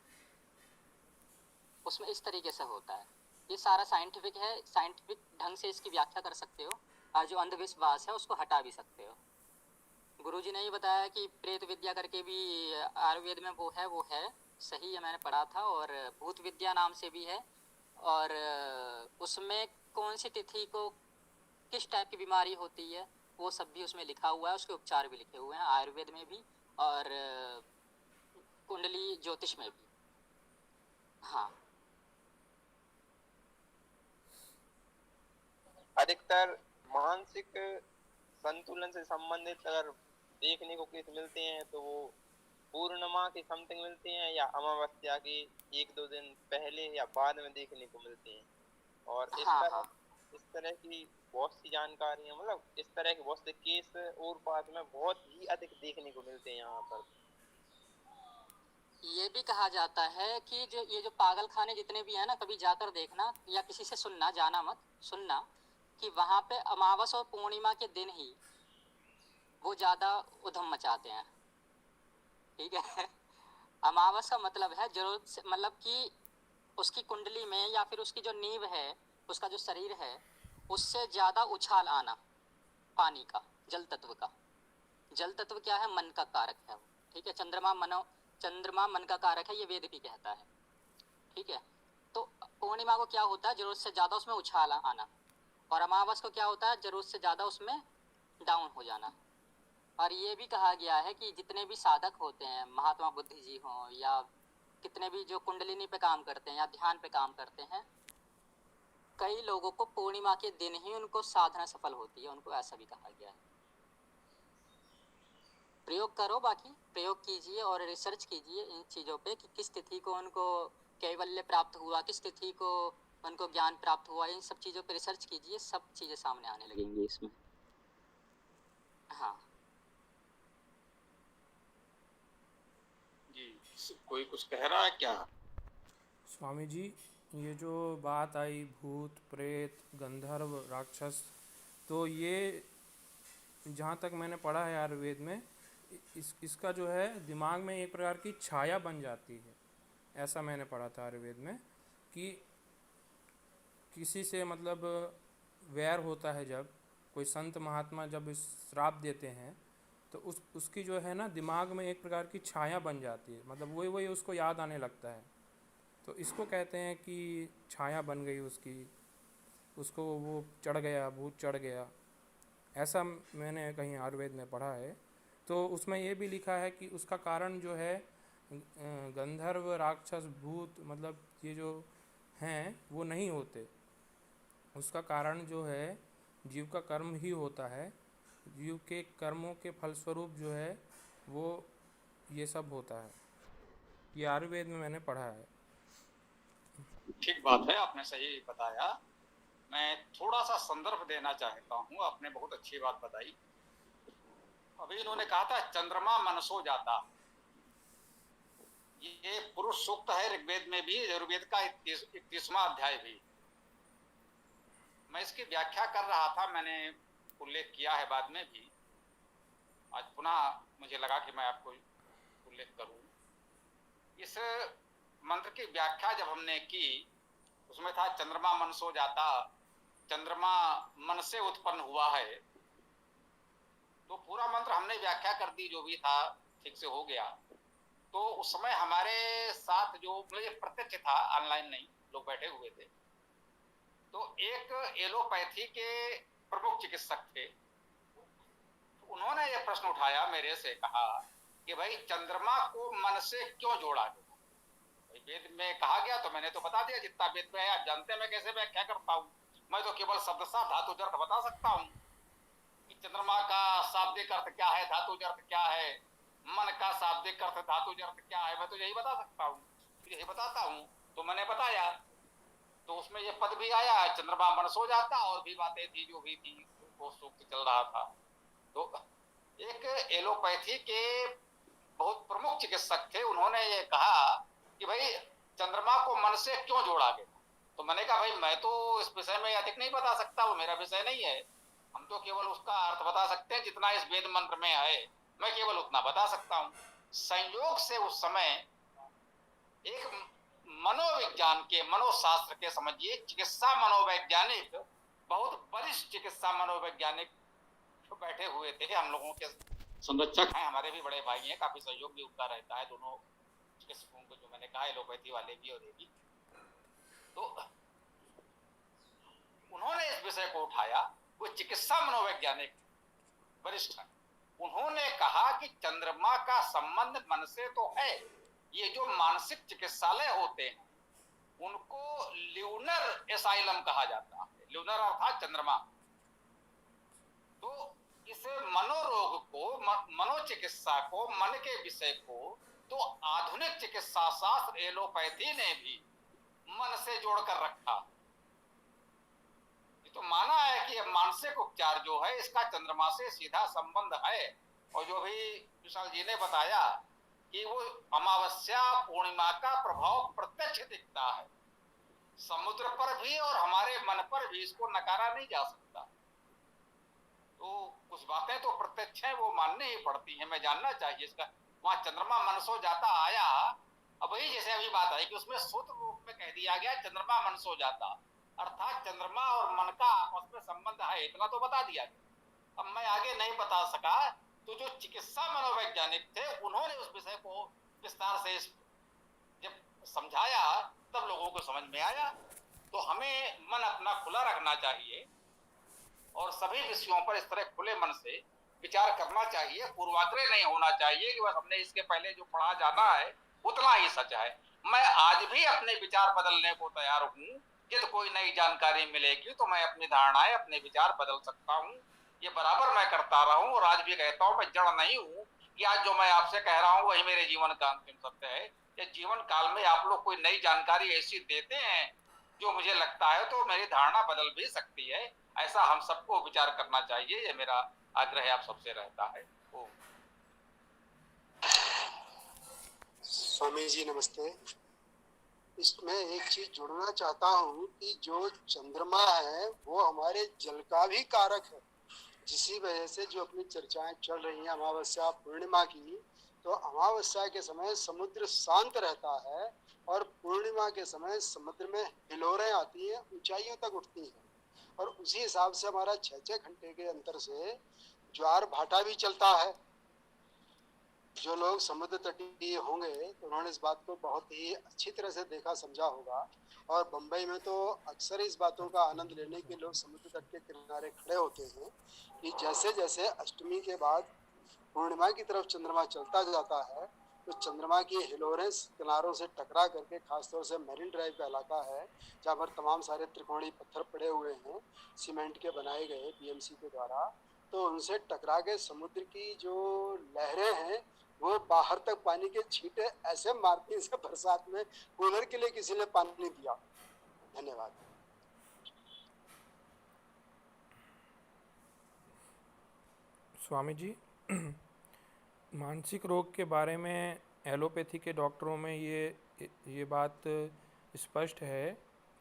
उसमें इस तरीके से होता है। ये सारा साइंटिफिक है, साइंटिफिक ढंग से इसकी व्याख्या कर सकते हो, और जो अंधविश्वास है उसको हटा भी सकते हो। गुरुजी ने ही बताया कि प्रेत विद्या करके भी आयुर्वेद में वो है सही है, मैंने पढ़ा था। और भूत विद्या नाम से भी है, और उसमें कौन सी तिथि को किस टाइप की बीमारी होती है वो सब भी उसमें लिखा हुआ है, उसके उपचार भी लिखे हुए हैं आयुर्वेद में भी और कुंडली ज्योतिष में भी। हाँ, अधिकतर मानसिक संतुलन से संबंधित अगर देखने को केस मिलते हैं तो वो पूर्णिमा की समथिंग मिलती हैं, या अमावस्या की 1-2 दिन पहले या बाद में देखने को मिलती हैं। और हाँ, इस तरह की बहुत सी जानकारी है, मतलब इस तरह के बहुत से केस और पास में बहुत ही अधिक देखने को मिलते हैं यहाँ पर। ये भी कहा जाता है कि जो ये जो पागल खाने जितने भी हैं ना, कभी जाकर देखना या किसी से सुनना, जाना मत, सुनना कि वहाँ पे अमावस और पूर्णिमा के दिन ही वो ज़्यादा उधम मचाते हैं, ठीक है। अमावस का मतलब है जरूर मतलब कि उसकी कुंडली में या फिर उसकी जो नींव है, उसका जो शरीर है, उससे ज़्यादा उछाल आना पानी का, जल तत्व का। जल तत्व क्या है? मन का कारक है वो, ठीक है। चंद्रमा मन का कारक है, ये वेद भी कहता है, ठीक है। तो पूर्णिमा को क्या होता है? जरूरत से ज़्यादा उसमें उछाल आना, और अमावस को क्या होता है? जरूरत से ज़्यादा उसमें डाउन हो जाना। और ये भी कहा गया है कि जितने भी साधक होते हैं, महात्मा बुद्ध जी हों या कितने भी जो कुंडलिनी पे काम करते हैं या ध्यान पे काम करते हैं, कई लोगों को पूर्णिमा के दिन ही उनको साधना सफल होती है, उनको ऐसा भी कहा गया है। प्रयोग करो, बाकी प्रयोग कीजिए और रिसर्च कीजिए इन चीज़ों पे कि किस तिथि को उनको कैवल्य प्राप्त हुआ, किस तिथि को उनको ज्ञान प्राप्त हुआ। इन सब चीज़ों पे रिसर्च कीजिए, सब चीज़ें सामने आने लगेंगी इसमें। हाँ जी, कोई कुछ कह रहा है क्या? स्वामी जी, ये जो बात आई भूत प्रेत गंधर्व राक्षस, तो ये जहाँ तक मैंने पढ़ा है आयुर्वेद में, इसका जो है दिमाग में एक प्रकार की छाया बन जाती है, ऐसा मैंने पढ़ा था आयुर्वेद में। कि किसी से मतलब वैर होता है, जब कोई संत महात्मा जब श्राप देते हैं तो उसकी जो है ना दिमाग में एक प्रकार की छाया बन जाती है, मतलब वही उसको याद आने लगता है। तो इसको कहते हैं कि छाया बन गई उसकी। उसको वो चढ़ गया, भूत चढ़ गया, ऐसा मैंने कहीं आयुर्वेद में पढ़ा है। तो उसमें ये भी लिखा है कि उसका कारण जो है गंधर्व, राक्षस, भूत, मतलब ये जो हैं वो नहीं होते। उसका कारण जो है जीव का कर्म ही होता है। जीव के कर्मों के फलस्वरूप जो है वो ये सब होता है। ये आयुर्वेद में मैंने पढ़ा है। ठीक बात है, आपने सही बताया। मैं थोड़ा सा संदर्भ देना चाहता हूँ। आपने बहुत अच्छी बात बताई। अभी इन्होंने कहा था चंद्रमा मनसो जाता, ये पुरुष सूक्त है ऋग्वेद में भी, यजुर्वेद का 31वां अध्याय भी। मैं इसकी व्याख्या कर रहा था, मैंने उल्लेख किया है बाद में भी, आज पुनः मुझे लगा कि मैं आपको उल्लेख करूं। इस मंत्र की व्याख्या जब हमने की, उसमें था चंद्रमा मन सो जाता, चंद्रमा मन से उत्पन्न हुआ है। तो पूरा मंत्र हमने व्याख्या कर दी, जो भी था ठीक से हो गया। तो उस समय हमारे साथ जो मुझे प्रत्यक्ष था, ऑनलाइन नहीं, लोग बैठे हुए थे, तो एक एलोपैथी के प्रमुख चिकित्सक थे। उन्होंने ये प्रश्न उठाया, मेरे से कहा कि भाई चंद्रमा को मन से क्यों जोड़ा गया? भाई वेद में कहा गया तो मैंने तो बता दिया जितना वेद में है। आप जानते हैं मैं कैसे व्याख्या करता हूँ, मैं तो केवल शब्दशः धातु अर्थ बता सकता हूँ कि चंद्रमा का शाब्दिक अर्थ क्या है, धातु अर्थ क्या है, मन का शाब्दिक अर्थ धातु अर्थ क्या है, मैं तो यही बता सकता हूँ, यही बताता हूँ। तो मैंने बताया, तो उसमें ये पद भी आया, चंद्रमा मन सो जाता, और भी बातें थी जो भी थी, वो सूक्त चल रहा था। तो एक एलोपैथी के बहुत प्रमुख चिकित्सक थे, उन्होंने ये कहा कि भाई चंद्रमा को मन से क्यों जोड़ा गया? तो मैंने कहा भाई मैं तो इस विषय में अधिक नहीं बता सकता, वो मेरा विषय नहीं है। हम तो केवल उसका अर्थ बता सकते हैं जितना इस वेद मंत्र में है, मैं केवल उतना बता सकता हूँ। संयोग से उस समय एक मनोविज्ञान के, मनोशास्त्र के, समझिए चिकित्सा मनोवैज्ञानिक, बहुत वरिष्ठ चिकित्सा मनोवैज्ञानिक बैठे हुए थे। हम लोगों के संरक्षक हैं, हमारे भी बड़े भाई हैं, काफी सहयोग भी उनका रहता है, दोनों चिकित्सकों को, जो मैंने कहा एलोपैथी वाले भी और ये भी। तो उन्होंने इस विषय को उठाया, वो चिकित्सा मनोवैज्ञानिक वरिष्ठ हैं। उन्होंने कहा कि चंद्रमा का संबंध मन से तो है, ये जो मानसिक चिकित्सालय होते हैं उनको ल्यूनर एसाइलम कहा जाता है। ल्यूनर अर्थात चंद्रमा। तो इस मनोरोग को, मनोचिकित्सा को, मन के विषय को, तो आधुनिक चिकित्सा शास्त्र एलोपैथी ने भी मन से जोड़कर रखा। ये तो माना है कि मानसिक उपचार जो है इसका चंद्रमा से सीधा संबंध है। और जो भी विशाल जी ने बताया कि वो अमावस्या पूर्णिमा का प्रभाव प्रत्यक्ष दिखता है समुद्र पर भी और हमारे मन पर भी, इसको नकारा नहीं जा सकता। तो कुछ बातें तो प्रत्यक्ष है, वो माननी ही पड़ती है, मैं जानना चाहिए इसका। वहां चंद्रमा मन सो जाता आया, अब वही जैसे अभी बात आई कि उसमें सूत्र रूप में कह दिया गया चंद्रमा मन सो जाता, अर्थात चंद्रमा और मन का आपस में संबंध है, इतना तो बता दिया गया। अब मैं आगे नहीं बता सका, तो जो चिकित्सा मनोवैज्ञानिक थे उन्होंने उस विषय को विस्तार से जब समझाया तब लोगों को समझ में आया। तो हमें मन अपना खुला रखना चाहिए और सभी विषयों पर इस तरह खुले मन से विचार करना चाहिए। पूर्वाग्रह नहीं होना चाहिए कि बस हमने इसके पहले जो पढ़ा जाना है उतना ही सच है। मैं आज भी अपने विचार बदलने को तैयार हूँ। यदि कोई नई जानकारी मिलेगी तो मैं अपनी धारणाएं, अपने विचार बदल सकता हूँ। ये बराबर मैं करता रहा हूँ और आज भी कहता हूँ, मैं जड़ नहीं हूँ कि आज जो मैं आपसे कह रहा हूँ वही मेरे जीवन का अंतिम सत्य है। ये जीवन काल में आप लोग कोई नई जानकारी ऐसी देते हैं जो मुझे लगता है तो मेरी धारणा बदल भी सकती है। ऐसा हम सबको विचार करना चाहिए, ये मेरा आग्रह आप सबसे रहता है। स्वामी जी नमस्ते। इसमें एक चीज जोड़ना चाहता हूँ कि जो चंद्रमा है वो हमारे जल का भी कारक है, जिसी वजह से जो अपनी चर्चाएं चल रही हैं अमावस्या पूर्णिमा की, तो अमावस्या के समय समुद्र शांत रहता है और पूर्णिमा के समय समुद्र में हिलोरें आती हैं, ऊंचाइयों तक उठती हैं, और उसी हिसाब से हमारा 6-6 घंटे के अंतर से ज्वार भाटा भी चलता है। जो लोग समुद्र तटीय होंगे तो उन्होंने इस बात को बहुत ही अच्छी तरह से देखा, समझा होगा। और बम्बई में तो अक्सर इस बातों का आनंद लेने के लोग समुद्र तट के किनारे खड़े होते हैं कि जैसे जैसे अष्टमी के बाद पूर्णिमा की तरफ चंद्रमा चलता जाता है तो चंद्रमा की हिलोरें किनारों से टकरा करके, खासतौर से मेरिन ड्राइव का इलाका है जहाँ पर तमाम सारे त्रिकोणीय पत्थर पड़े हुए हैं सीमेंट के बनाए गए बीएमसी के द्वारा, तो उनसे टकरा के समुद्र की जो लहरें हैं वो बाहर तक पानी के छींटे ऐसे मारती हैं जैसे बरसात में कूलर के लिए किसी ने पानी दिया। धन्यवाद। स्वामी जी, मानसिक रोग के बारे में एलोपैथी के डॉक्टरों में ये बात स्पष्ट है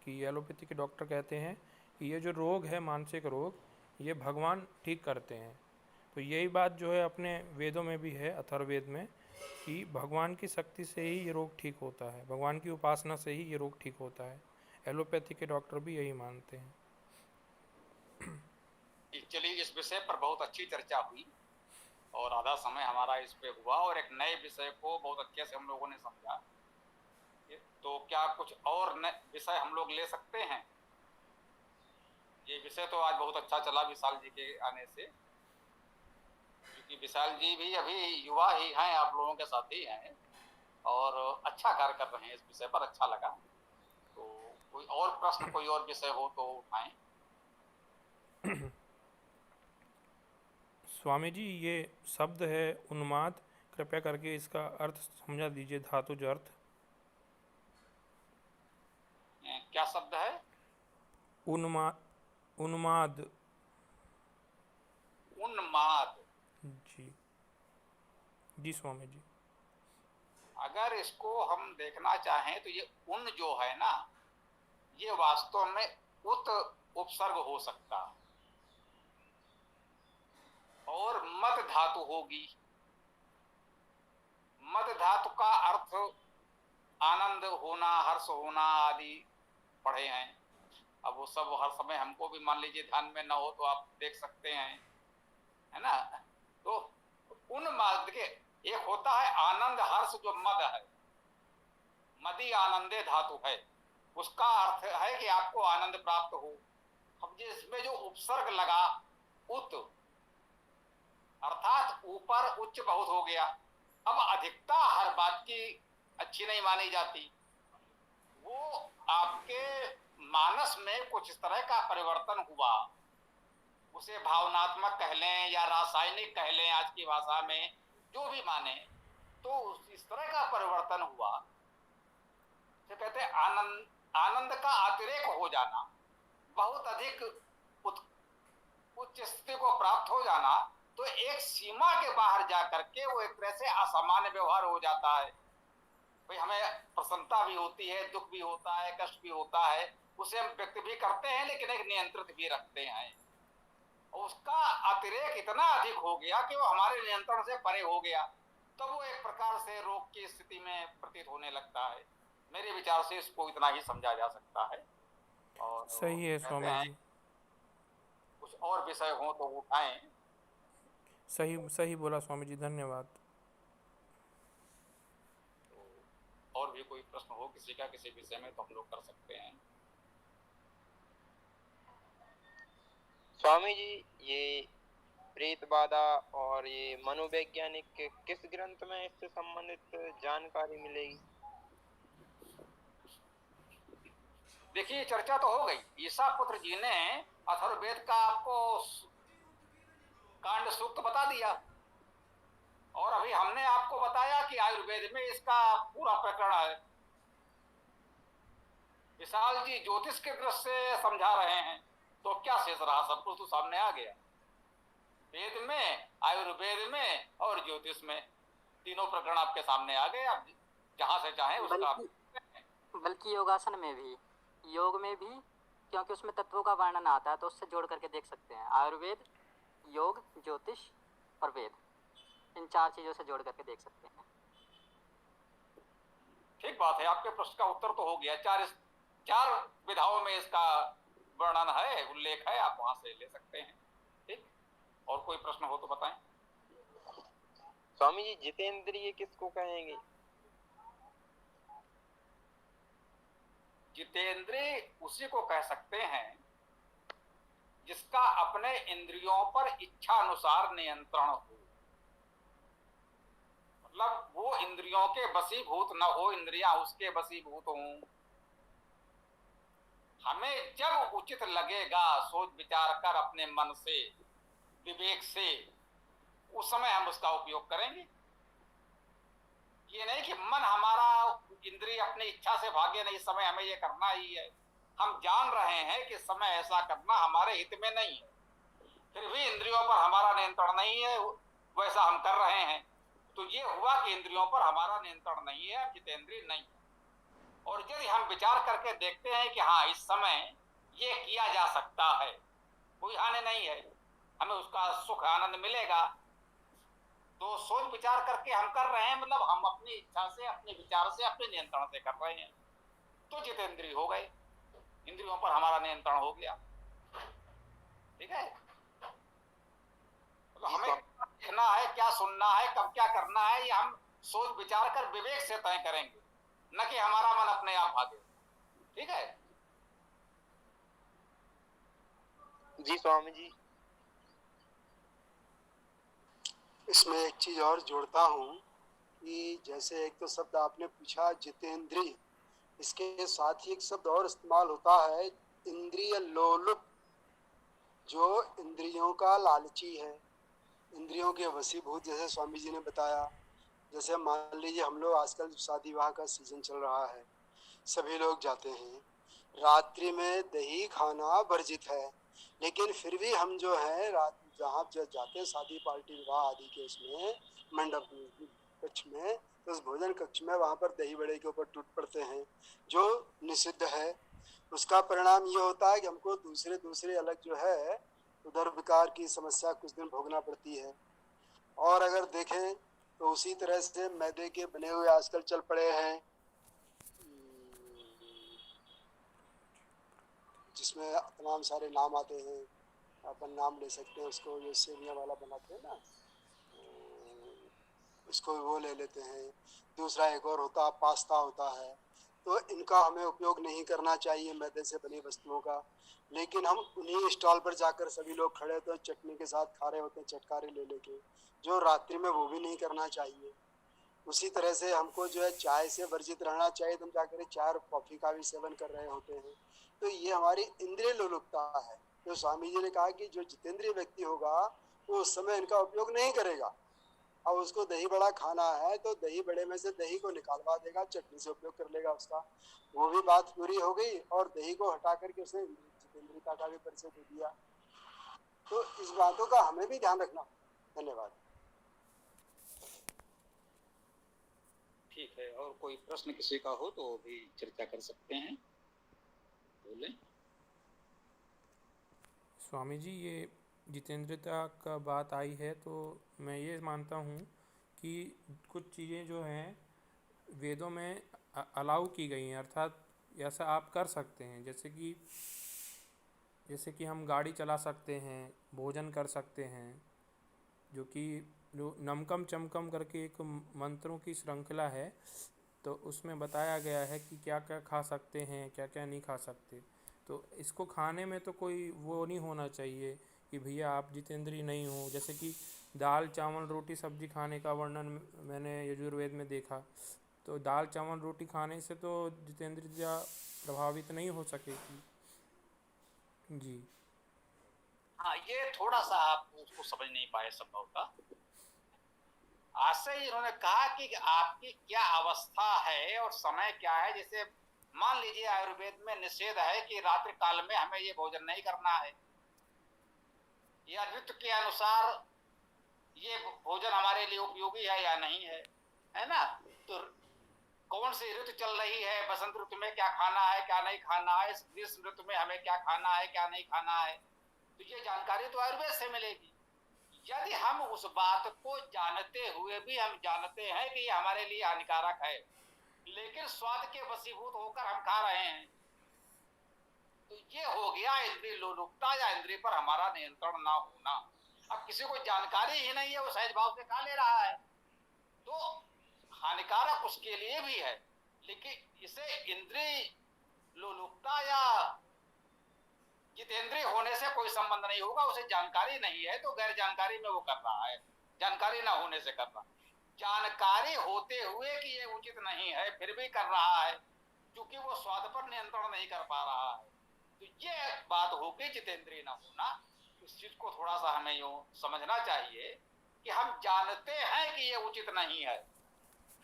कि एलोपैथी के डॉक्टर कहते हैं कि ये जो रोग है, मानसिक रोग, ये भगवान ठीक करते हैं। तो यही बात जो है अपने वेदों में भी है, अथर्ववेद में, कि भगवान की शक्ति से ही ये रोग ठीक होता है, भगवान की उपासना से ही ये रोग ठीक होता है। एलोपैथी के डॉक्टर भी यही मानते हैं। चलिए, इस विषय पर बहुत अच्छी चर्चा हुई और आधा समय हमारा इस पे हुआ और एक नए विषय को बहुत अच्छे से हम लोगों ने समझा। तो क्या कुछ और नए विषय हम लोग ले सकते हैं? ये विषय तो आज बहुत अच्छा चला विशाल जी के आने से, क्योंकि विशाल जी भी अभी युवा ही हैं, आप लोगों के साथ ही हैं और अच्छा कार्य कर रहे हैं। इस विषय पर अच्छा लगा। तो कोई और प्रश्न, कोई और विषय हो तो उठाएं। स्वामी जी, ये शब्द है उन्माद, कृपया करके इसका अर्थ समझा दीजिए, धातुज अर्थ। क्या शब्द है? उन्माद। उन्माद। उन्माद। जी जी स्वामी जी। अगर इसको हम देखना चाहें तो ये उन जो है ना, ये वास्तव में उत उपसर्ग हो सकता और मद धातु होगी। मद धातु का अर्थ आनंद होना, हर्ष होना आदि पढ़े हैं। अब वो सब हर समय हमको भी मान लीजिए ध्यान में ना हो तो आप देख सकते हैं, है ना। तो उन मार्ग के एक होता है आनंद हर्ष, जो मद है, मदी आनंदे धातु है, उसका अर्थ है कि आपको आनंद प्राप्त हो। अब जिसमें जो उपसर्ग लगा उत, अर्थात ऊपर उच्च बहुत हो गया। अब अधिकता हर बात की अच्छी नहीं मानी जाती। वो आपके मानस में कुछ इस तरह का परिवर्तन हुआ, उसे भावनात्मक कह लें या रासायनिक कह लें, आज की भाषा में जो भी माने, तो इस तरह का परिवर्तन हुआ, तो कहते हैं आनंद, आनंद का अतिरेक हो जाना, बहुत अधिक उच्च स्थिति को प्राप्त हो जाना। तो एक सीमा के बाहर जा करके वो एक तरह से असामान्य व्यवहार हो जाता है। भाई हमें प्रसन्नता भी होती है, दुख भी होता है, कष्ट भी होता है, उसे हम व्यक्त भी करते हैं लेकिन एक नियंत्रित भी रखते हैं। उसका अतिरेक इतना अधिक हो गया कि वो हमारे नियंत्रण से परे हो गया, तब वो एक प्रकार से रोग की स्थिति में प्रतीत होने लगता है। मेरे विचार से इसको इतना ही समझा जा सकता है। और सही है स्वामी जी। कुछ और विषय हो तो उठाएं। सही सही बोला स्वामी जी, धन्यवाद। तो और भी कोई प्रश्न हो किसी का किसी विषय में तो हम लोग कर सकते हैं। स्वामी जी, ये प्रेतबाधा और ये मनोवैज्ञानिक किस ग्रंथ में इससे संबंधित जानकारी मिलेगी? देखिए, चर्चा तो हो गई। ईसा पुत्र जी ने अथर्ववेद का आपको कांड सूक्त बता दिया और अभी हमने आपको बताया कि आयुर्वेद में इसका पूरा प्रकरण है। विशाल जी ज्योतिष के दृष्टि से समझा रहे हैं, तो क्या शेष रहा? सब कुछ तो सामने आ गया। वेद में, आयुर्वेद में और ज्योतिष में, तीनों प्रकरण आपके सामने आ गए। आप जहां से चाहें उसका बल्कि योगासन में भी, योग में भी, क्योंकि उसमें तत्वों का वर्णन आता है तो उससे जोड़ करके देख सकते हैं। आयुर्वेद, योग, ज्योतिष और वेद, इन चार चीजों से जोड़ करके देख सकते हैं। ठीक बात है, आपके प्रश्न का उत्तर तो हो गया। चार विधाओं में इसका वर्णन है, उल्लेख है, आप वहां से ले सकते हैं। ठीक, और कोई प्रश्न हो तो बताएं। स्वामी जी, जितेंद्रिय किसको कहेंगे? जितेंद्रिय उसी को कह सकते हैं जिसका अपने इंद्रियों पर इच्छा अनुसार नियंत्रण हो, मतलब वो इंद्रियों के वशीभूत न हो, इंद्रियां उसके वशीभूत हों। हमें जब उचित लगेगा सोच विचार कर अपने मन से, विवेक से, उस समय हम उसका उपयोग करेंगे। ये नहीं कि मन हमारा, इंद्रिय अपनी इच्छा से भागे, नहीं समय हमें ये करना ही है। हम जान रहे हैं कि समय ऐसा करना हमारे हित में नहीं है, फिर भी इंद्रियों पर हमारा नियंत्रण नहीं है, वैसा हम कर रहे हैं। तो ये हुआ कि इंद्रियों पर हमारा नियंत्रण नहीं है, हम जितेंद्रिय नहीं है। और यदि हम विचार करके देखते हैं कि हाँ इस समय ये किया जा सकता है, कोई हानि नहीं है, हमें उसका सुख आनंद मिलेगा, तो सोच विचार करके हम कर रहे हैं, मतलब हम अपनी इच्छा से, अपने विचार से, अपने नियंत्रण से कर रहे हैं, तो जितेंद्रिय हो गए, इंद्रियों पर हमारा नियंत्रण हो गया। ठीक है, तो हमें देखना है, क्या सुनना है, कब क्या करना है, ये हम सोच विचार कर विवेक से तय करेंगे, न कि हमारा मन अपने आप भागे। ठीक है जी स्वामी जी। इसमें एक चीज और जोड़ता हूँ कि जैसे एक तो शब्द आपने पूछा जितेंद्रिय, इसके साथ ही एक शब्द और इस्तेमाल होता है इंद्रिय लोलुप, जो इंद्रियों का लालची है, इंद्रियों के वशीभूत, जैसे स्वामी जी ने बताया। जैसे मान लीजिए हम लोग आजकल शादी विवाह का सीजन चल रहा है, सभी लोग जाते हैं, रात्रि में दही खाना वर्जित है, लेकिन फिर भी हम जो है रात जहाँ जाते हैं शादी पार्टी विवाह आदि के उसमें मंडप कक्ष में, तो उस भोजन कक्ष में वहाँ पर दही बड़े के ऊपर टूट पड़ते हैं, जो निषिद्ध है। उसका परिणाम ये होता है कि हमको दूसरे अलग जो है उदर विकार की समस्या कुछ दिन भोगना पड़ती है। और अगर देखें तो उसी तरह से मैदे के बने हुए आजकल चल पड़े हैं, जिसमें तमाम सारे नाम आते हैं, अपन नाम ले सकते हैं उसको, जो सेवियां वाला बनाते हैं ना, उसको वो ले लेते हैं। दूसरा एक और होता पास्ता होता है। तो इनका हमें उपयोग नहीं करना चाहिए, मैदे से बनी वस्तुओं का। लेकिन हम उन्हीं स्टॉल पर जाकर सभी लोग खड़े होते हैं, चटनी के साथ खा रहे होते हैं, चटकारे ले लेके, जो रात्रि में वो भी नहीं करना चाहिए। उसी तरह से हमको जो है चाय से वर्जित रहना चाहिए, तुम जाकर चाय और कॉफी का भी सेवन कर रहे होते हैं। तो ये हमारी इंद्रिय लोलुपता है। तो स्वामी जी ने कहा कि जो जितेंद्रिय व्यक्ति होगा वो उस समय इनका उपयोग नहीं करेगा। अब उसको दही बड़ा खाना है तो दही बड़े में से दही को निकालवा देगा, चटनी से उपयोग कर लेगा उसका, वो भी बात पूरी हो गई, और दही को हटा करके उसने जितेंद्रियता का भी परिचय दे दिया। तो इस बातों का हमें भी ध्यान रखना। धन्यवाद। ठीक है, और कोई प्रश्न किसी का हो तो भी चर्चा कर सकते हैं, बोलें। स्वामी जी, ये जितेंद्रियता का बात आई है तो मैं ये मानता हूँ कि कुछ चीज़ें जो हैं वेदों में अलाउ की गई हैं, अर्थात ऐसा आप कर सकते हैं, जैसे कि हम गाड़ी चला सकते हैं, भोजन कर सकते हैं, जो नमकम चमकम करके एक मंत्रों की श्रृंखला है, तो उसमें बताया गया है कि क्या क्या खा सकते हैं, क्या क्या नहीं खा सकते। तो इसको खाने में तो कोई वो नहीं होना चाहिए कि भैया आप जितेंद्रिय नहीं हो। जैसे कि दाल चावल रोटी सब्जी खाने का वर्णन मैंने यजुर्वेद में देखा, तो दाल चावल रोटी खाने से तो जितेंद्रियता प्रभावित नहीं हो सकेगी। जी हाँ, ये थोड़ा सा आप उसको समझ नहीं पाए संभवतः। आज से ही इन्होंने कहा कि आपकी क्या अवस्था है और समय क्या है। जैसे मान लीजिए आयुर्वेद में निषेध है कि रात्रि काल में हमें ये भोजन नहीं करना है, या ऋतु के अनुसार ये भोजन हमारे लिए उपयोगी है या नहीं है ना। तो कौन सी ऋतु चल रही है, बसंत ऋतु में क्या खाना है क्या नहीं खाना है, ग्रीष्म ऋतु में हमें क्या खाना है क्या नहीं खाना है, तो ये जानकारी तो आयुर्वेद से मिलेगी। यदि हम उस बात को जानते हुए भी हम जानते हैं कि ये हमारे लिए हानिकारक है, लेकिन स्वाद के वशीभूत होकर हम खा रहे हैं, तो ये हो गया इंद्रिय लोलुपता या इंद्रिय पर हमारा नियंत्रण ना होना। अब किसी को जानकारी ही नहीं है, वो सहज भाव से खा ले रहा है, तो हानिकारक उसके लिए भी है। लेकिन इसे इंद्रिय लोलुपता या जितेंद्रिय होने से कोई संबंध नहीं होगा। उसे जानकारी नहीं है तो गैर जानकारी में वो कर रहा है, जानकारी ना होने से कर रहा है। जानकारी होते हुए कि ये उचित नहीं है फिर भी कर रहा है, क्योंकि वो स्वाद पर नियंत्रण नहीं कर पा रहा है। तो ये बात होगी जितेंद्रिय ना होना। इस चीज को थोड़ा सा हमें यूं समझना चाहिए कि हम जानते हैं कि ये उचित नहीं है,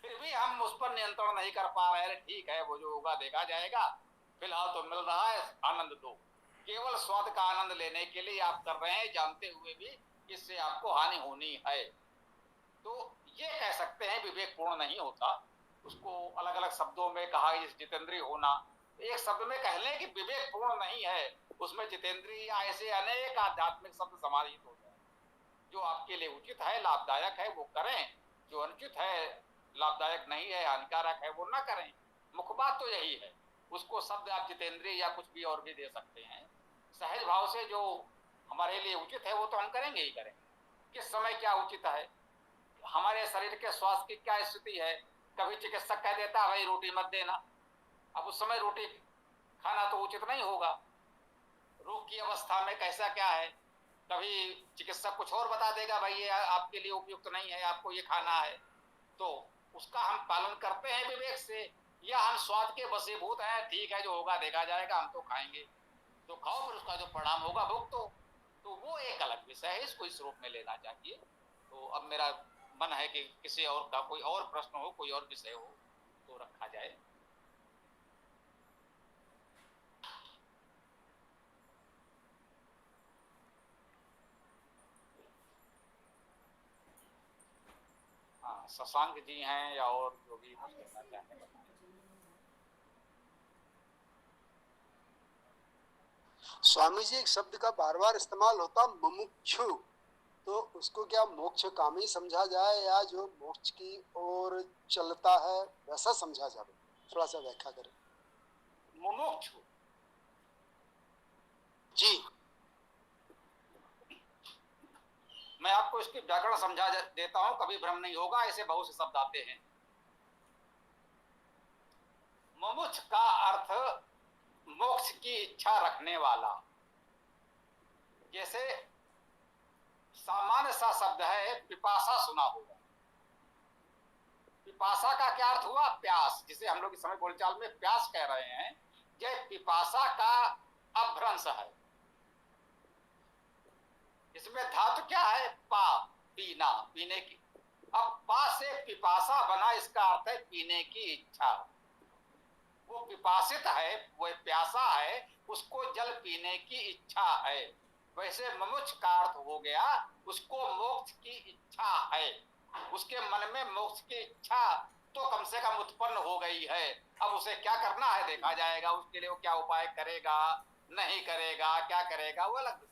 फिर भी हम उस पर नियंत्रण नहीं कर पा रहे हैं। ठीक है, वो जो होगा देखा जाएगा, फिलहाल तो मिल रहा है, आनंद दो। केवल स्वाद का आनंद लेने के लिए आप कर रहे हैं, जानते हुए भी इससे आपको हानि होनी है। तो ये कह सकते हैं विवेकपूर्ण नहीं होता। उसको अलग अलग शब्दों में कहा जितेंद्रिय होना, एक शब्द में कह लें कि विवेकपूर्ण नहीं है, उसमें जितेंद्रिय ऐसे अनेक आध्यात्मिक शब्द समाहित हो जाए। जो आपके लिए उचित है, लाभदायक है, वो करें। जो अनुचित है, लाभदायक नहीं है, हानिकारक है, वो ना करें। मुख्य बात तो यही है। उसको शब्द आप जितेंद्रिय या कुछ भी और भी दे सकते हैं। सहज भाव से जो हमारे लिए उचित है वो तो हम करेंगे ही करेंगे। किस समय क्या उचित है, हमारे शरीर के स्वास्थ्य की क्या स्थिति है। कभी चिकित्सक कह देता है भाई रोटी मत देना, अब उस समय रोटी खाना तो उचित नहीं होगा। रोग की अवस्था में कैसा क्या है, कभी चिकित्सक कुछ और बता देगा भाई ये आपके लिए उपयुक्त नहीं है, आपको ये खाना है। तो उसका हम पालन करते हैं विवेक से, या हम स्वाद के वशीभूत हैं, ठीक है जो होगा देखा जाएगा, हम तो खाएंगे, तो खाओ, फिर उसका जो परिणाम होगा भुगतो। तो वो एक अलग विषय है, इसको इस रूप में लेना चाहिए। तो अब मेरा मन है कि किसी और का कोई और प्रश्न हो, कोई और विषय हो तो रखा जाए। हाँ, शशांक जी हैं या और जो भी कुछ कहना चाहें। स्वामी जी, एक शब्द का बार बार इस्तेमाल होता मुमुक्षु, तो उसको क्या मोक्ष कामी समझा जाए या जो मोक्ष की ओर चलता है वैसा समझा जाए? थोड़ा सा व्याख्या करें। मुमुक्षु जी, मैं आपको इसकी व्याकरण समझा देता हूं, कभी भ्रम नहीं होगा। ऐसे बहुत से शब्द आते हैं। मुमुक्ष का अर्थ मोक्ष की इच्छा रखने वाला। जैसे सामान्य सा शब्द है पिपासा, सुना होगा। पिपासा का क्या अर्थ हुआ? प्यास, जिसे हम लोग इस समय बोलचाल में प्यास कह रहे हैं। यह पिपासा का अभ्रंश है। इसमें धातु क्या है? पा, पीना, पीने की। अब पा से पिपासा बना, इसका अर्थ है पीने की इच्छा। वो पिपासित है, वो प्यासा है, उसको जल पीने की इच्छा है। वैसे मुमुक्ष का अर्थ हो गया उसको मोक्ष की इच्छा है, उसके मन में मोक्ष की इच्छा तो कम से कम उत्पन्न हो गई है। अब उसे क्या करना है देखा जाएगा, उसके लिए वो क्या उपाय करेगा, नहीं करेगा, क्या करेगा, वो अलग।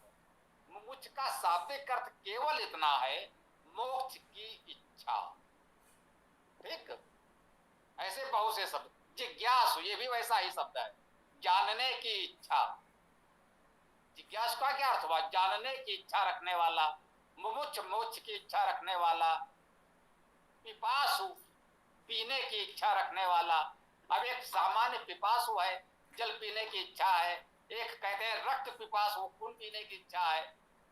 मुमुक्ष का शाब्दिक अर्थ केवल इतना है, मोक्ष की इच्छा। ठीक, ऐसे बहुत से शब्द। जिज्ञासु, ये भी वैसा ही शब्द है, जानने की इच्छा। जिज्ञासु का क्या अर्थ हुआ? जानने की इच्छा रखने वाला। मुमुक्ष, मोक्ष की इच्छा रखने वाला। पिपासु, पीने की इच्छा रखने वाला। अब एक सामान्य पिपासु है, जल पीने की इच्छा है। एक कहते हैं रक्त पिपासु, खून पीने की इच्छा है।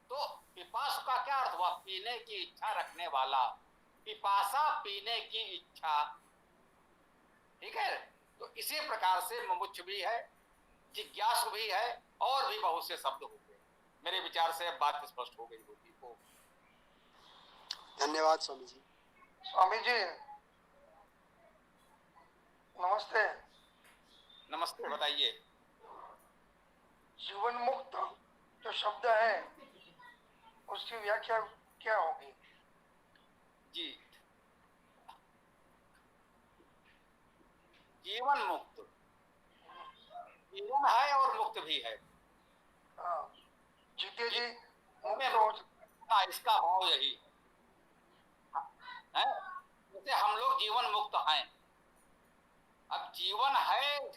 तो पिपासु का क्या अर्थ हुआ? पीने की इच्छा रखने वाला। पिपासा, पीने की इच्छा। ठीक है, तो इसी प्रकार से मुमुक्ष भी है, जिज्ञासु भी है, और भी बहुत से शब्द हो गए। मेरे विचार से अब बात स्पष्ट हो गई होगी। तो धन्यवाद स्वामी जी। स्वामी जी नमस्ते। नमस्ते, बताइए। जीवन मुक्त जो शब्द है उसकी व्याख्या क्या होगी? जी, जीवन मुक्त, जीवन है और मुक्त भी है। हाँ, जीते जी मुक्त हमें हो। हाँ, इसका भाव यही है। जैसे हम लोग जीवन मुक्त हैं, अब जीवन है,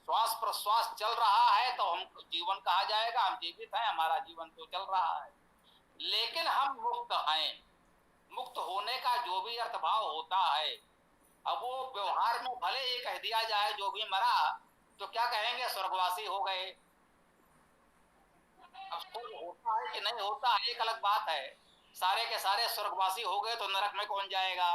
श्वास प्रश्वास चल रहा है तो हम जीवन कहा जाएगा, हम जीवित हैं, हमारा जीवन तो चल रहा है। लेकिन हम मुक्त हैं। मुक्त होने का जो भी अर्थभाव होता है, अब वो व्यवहार में भले ही कह दिया जाए जो भी मरा तो क्या कहेंगे, स्वर्गवासी हो गए। अब स्वर्ग होता है कि नहीं होता है एक अलग बात है। सारे के सारे स्वर्गवासी हो गए तो नरक में कौन जाएगा।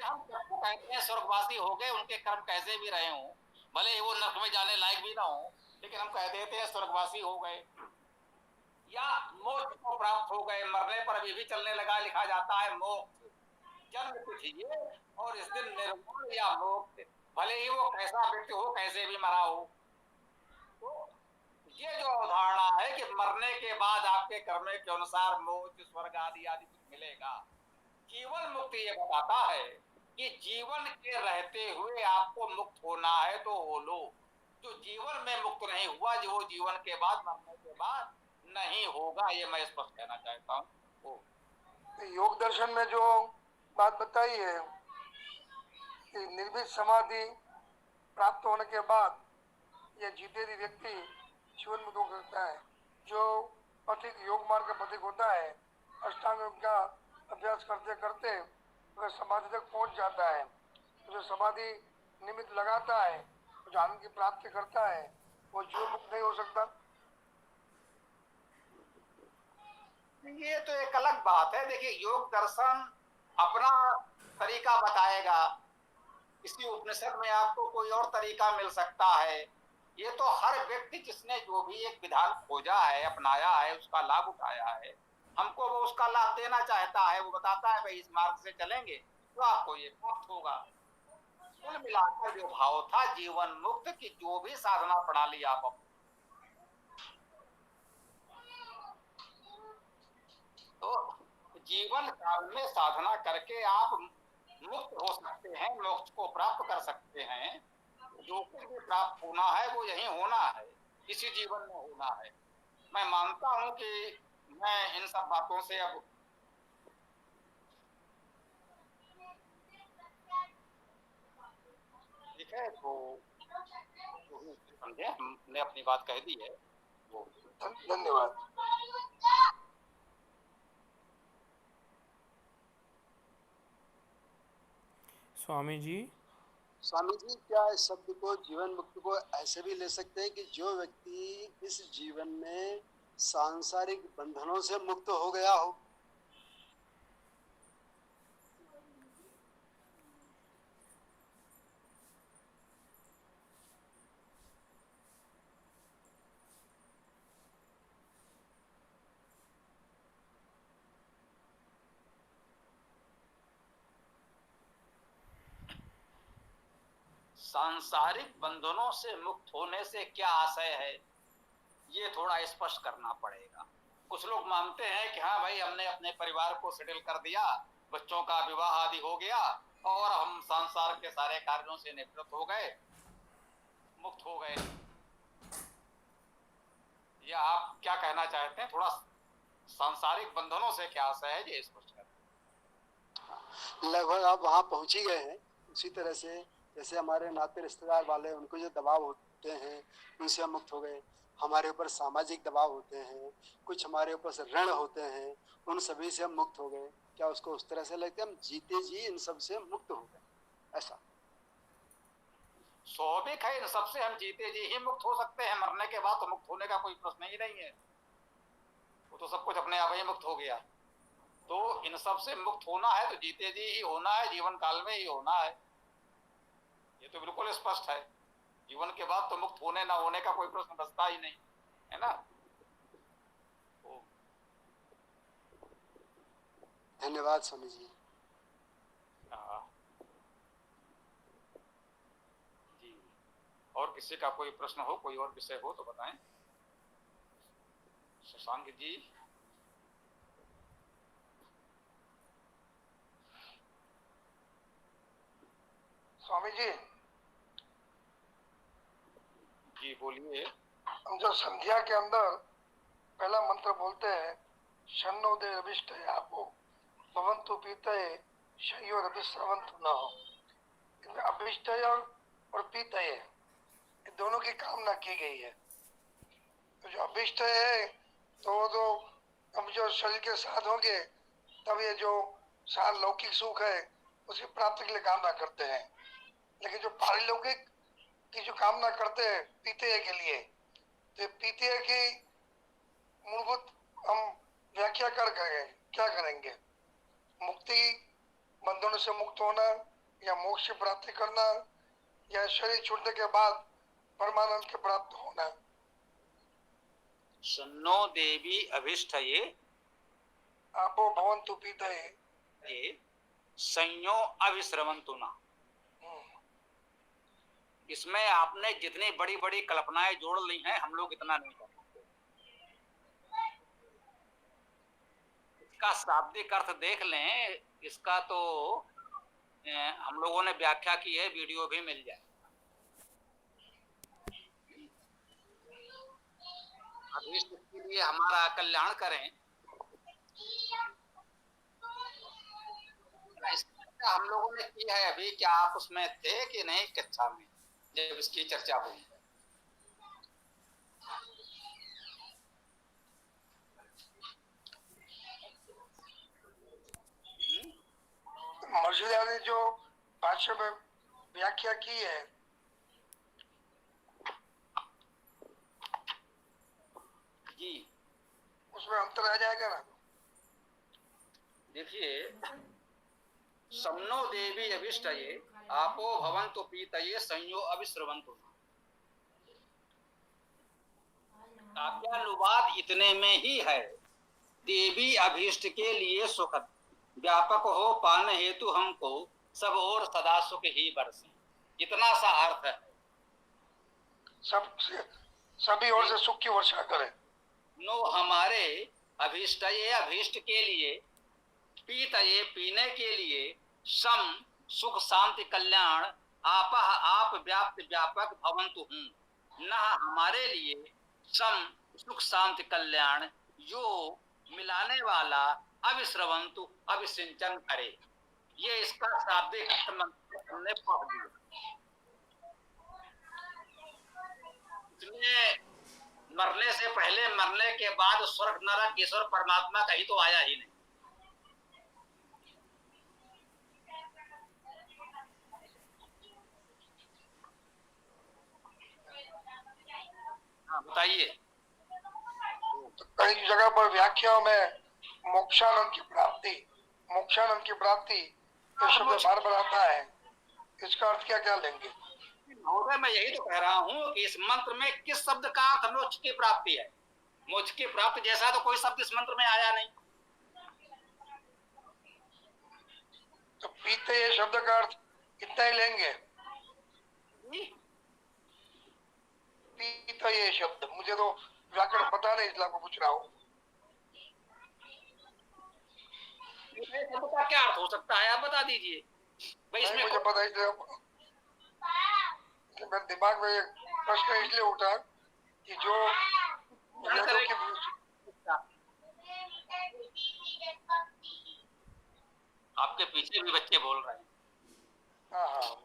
हम सबको कहते हैं स्वर्गवासी हो गए, उनके कर्म कैसे भी रहे हों, भले ही वो नरक में जाने लायक भी ना हो, लेकिन हम कह देते हैं स्वर्गवासी हो गए। या मोक्ष को प्राप्त हो गए, मरने पर अभी भी चलने लगा, लिखा जाता है मोक्ष, जन्म तिथि ये और इस दिन निर्वाण या मोक्ष, भले ही वो कैसा व्यक्ति हो, कैसे भी मरा हो। तो ये जो अवधारणा है कि मरने के बाद आपके कर्म के अनुसार मोक्ष, स्वर्ग आदि आदि कुछ मिलेगा, जीवन मुक्ति ये बताता है कि जीवन के रहते हुए आपको मुक्त होना है तो हो लो। जो जीवन में मुक्त नहीं हुआ, जो वो जीवन के बाद, मरने के बाद नहीं होगा, ये मैं स्पष्ट कहना चाहता हूँ। योग दर्शन में जो बात बताई है कि निर्भीक समाधि प्राप्त होने के बाद यह जीते हुए व्यक्ति जीवन मुक्त हो सकता है। जो पथिक योग मार्ग का पथिक होता है, अष्टांग योग का अभ्यास करते करते वह समाधि तक पहुंच जाता है। जो समाधि निमित्त लगाता है, जो आनंद की प्राप्ति करता है, वो जीवन मुक्त नहीं हो सकता। ये तो एक अलग बात है। देखिए, योग दर्शन अपना तरीका बताएगा, किसी उपनिषद में आपको कोई और तरीका मिल सकता है। ये तो हर व्यक्ति जिसने जो भी एक विधान खोजा है, अपनाया है, उसका लाभ उठाया है, हमको वो उसका लाभ देना चाहता है। वो बताता है भाई इस मार्ग से चलेंगे तो आपको ये प्राप्त होगा। कुल मिलाकर जो भाव था जीवन मुक्त की, जो भी साधना प्रणाली आप तो जीवन काल में साधना करके आप मुक्त हो सकते हैं, मोक्ष को प्राप्त कर सकते हैं। जो कुछ भी प्राप्त होना है वो यही होना है, इसी जीवन में होना है। मैं मानता हूं कि मैं इन सब बातों से अब ठीक है, तो समझे, हमने अपनी बात कह दी है। वो धन्यवाद। स्वामी जी, क्या इस शब्द को, जीवन मुक्ति को, ऐसे भी ले सकते हैं कि जो व्यक्ति इस जीवन में सांसारिक बंधनों से मुक्त हो गया हो? सांसारिक बंधनों से मुक्त होने से क्या आशय है, ये थोड़ा स्पष्ट करना पड़ेगा। कुछ लोग मानते हैं कि हाँ भाई, हमने अपने परिवार को सेटल कर दिया, बच्चों का विवाह आदि हो गया और हम संसार के सारे कार्यों से निवृत्त हो गए, मुक्त हो गए। ये आप क्या कहना चाहते हैं? थोड़ा सांसारिक बंधनों से क्या आशय है, ये स्पष्ट कर। लगभग आप वहां पहुंच ही गए हैं। उसी तरह से जैसे हमारे नाते रिश्तेदार वाले, उनको जो दबाव होते हैं उनसे हम मुक्त हो गए। हमारे ऊपर सामाजिक दबाव होते हैं, कुछ हमारे ऊपर से ऋण होते हैं, उन सभी से हम मुक्त हो गए। क्या उसको उस तरह से लगता है हम जीते जी इन सब से मुक्त हो गए, ऐसा? स्वाभाविक है, इन सबसे हम जीते जी ही मुक्त हो सकते हैं। मरने के बाद तो मुक्त होने का कोई प्रश्न ही नहीं है, वो तो सब कुछ अपने आप ही मुक्त हो गया। तो इन सब से मुक्त होना है तो जीते जी ही होना है, जीवन काल में ही होना है, ये तो बिल्कुल स्पष्ट है। जीवन के बाद तो मुक्त होने ना होने का कोई प्रश्न बचता ही नहीं है ना। धन्यवाद स्वामी जी। जी, और किसी का कोई प्रश्न हो, कोई और विषय हो तो बताएं। शशांक जी। स्वामी जी, जी बोलिए। हम जो संध्या के अंदर पहला मंत्र बोलते हैं, शन्नोदय अभिष्ट आपो भवंतु पीतये शयो रभिश्रवंतु न हो। इसमें अभिष्ट और पीतये, ये दोनों की कामना की गई है। तो जो अभिष्ट है तो वो तो हम जो शरीर के साथ होंगे तब ये जो सार लौकिक सुख है उसकी प्राप्ति के लिए कामना करते हैं। लेकिन जो पारिलौकिक की जो कामना करते हैं पीते के लिए, तो पीते की मूलभूत हम व्याख्या कर क्या करेंगे? मुक्ति, बंधनों से मुक्त होना, या मोक्ष की प्राप्ति करना, या शरीर छूटने के बाद परमानंद के प्राप्त होना। सन्नो देवी अभिष्टये आपो भवन्तु पीतये ये संयो अविश्रवंतु न। इसमें आपने जितनी बड़ी बड़ी कल्पनाएं जोड़ ली हैं, हम लोग इतना नहीं कर सकते। इसका शाब्दिक अर्थ देख लें, इसका तो हम लोगों ने व्याख्या की है, वीडियो भी मिल जाए। अभीष्ट के लिए हमारा कल्याण करें, हम लोगों ने की है अभी। क्या आप उसमें थे कि नहीं कक्षा में जब इसकी चर्चा हुई? मर्जिया ने जो भाष्य में व्याख्या की है, जी उसमें अंतर आ जाएगा ना। देखिए, सम्नो देवी अभिष्टये आपो भवन्तु पीतये संयो अविश्रवन्तु। काव्यानुवाद इतने में ही है, देवी अभीष्ट के लिए सुखद व्यापक हो पान हेतु हमको सब और सदा सुख ही बरसे, इतना सा अर्थ है। सभी ओर से सुख की वर्षा करे। नो हमारे अभीष्ट अभीष्ट के लिए, पीतये पीने के लिए, सम सुख शांति कल्याण, आप व्याप्त व्यापक भवन्तु हूँ, न हमारे लिए सम सुख शांति कल्याण जो मिलाने वाला अविश्रवंतु अभिसिंचन करे। ये इसका शाब्दिक हमने पढ़ दिया। मरने से पहले, मरने के बाद स्वर्ग नरक ईश्वर परमात्मा कहीं तो आया ही नहीं। हाँ बताइए। कई जगह पर व्याख्याओं में मोक्षानंद की प्राप्ति ये शब्द बार बार आता है, इसका अर्थ क्या लेंगे? महोदय, मैं यही तो कह रहा हूँ कि इस मंत्र में किस शब्द का अर्थ मोक्ष की प्राप्ति है। मोक्ष की प्राप्ति जैसा तो कोई शब्द इस मंत्र में आया नहीं। तो पीते ये शब्द का अर्थ इतना ही लेंगे? पीता ये शब्द, मुझे तो व्याकरण पता नहीं, इसलिए आपको पूछ रहा हूँ। शब्द का क्या अर्थ हो सकता है, आप बता दीजिए भाई। इसमें मुझे पता, इसलिए मेरे दिमाग में प्रश्न इसलिए उठा कि जो आपके पीछे भी बच्चे बोल रहे हैं। हाँ,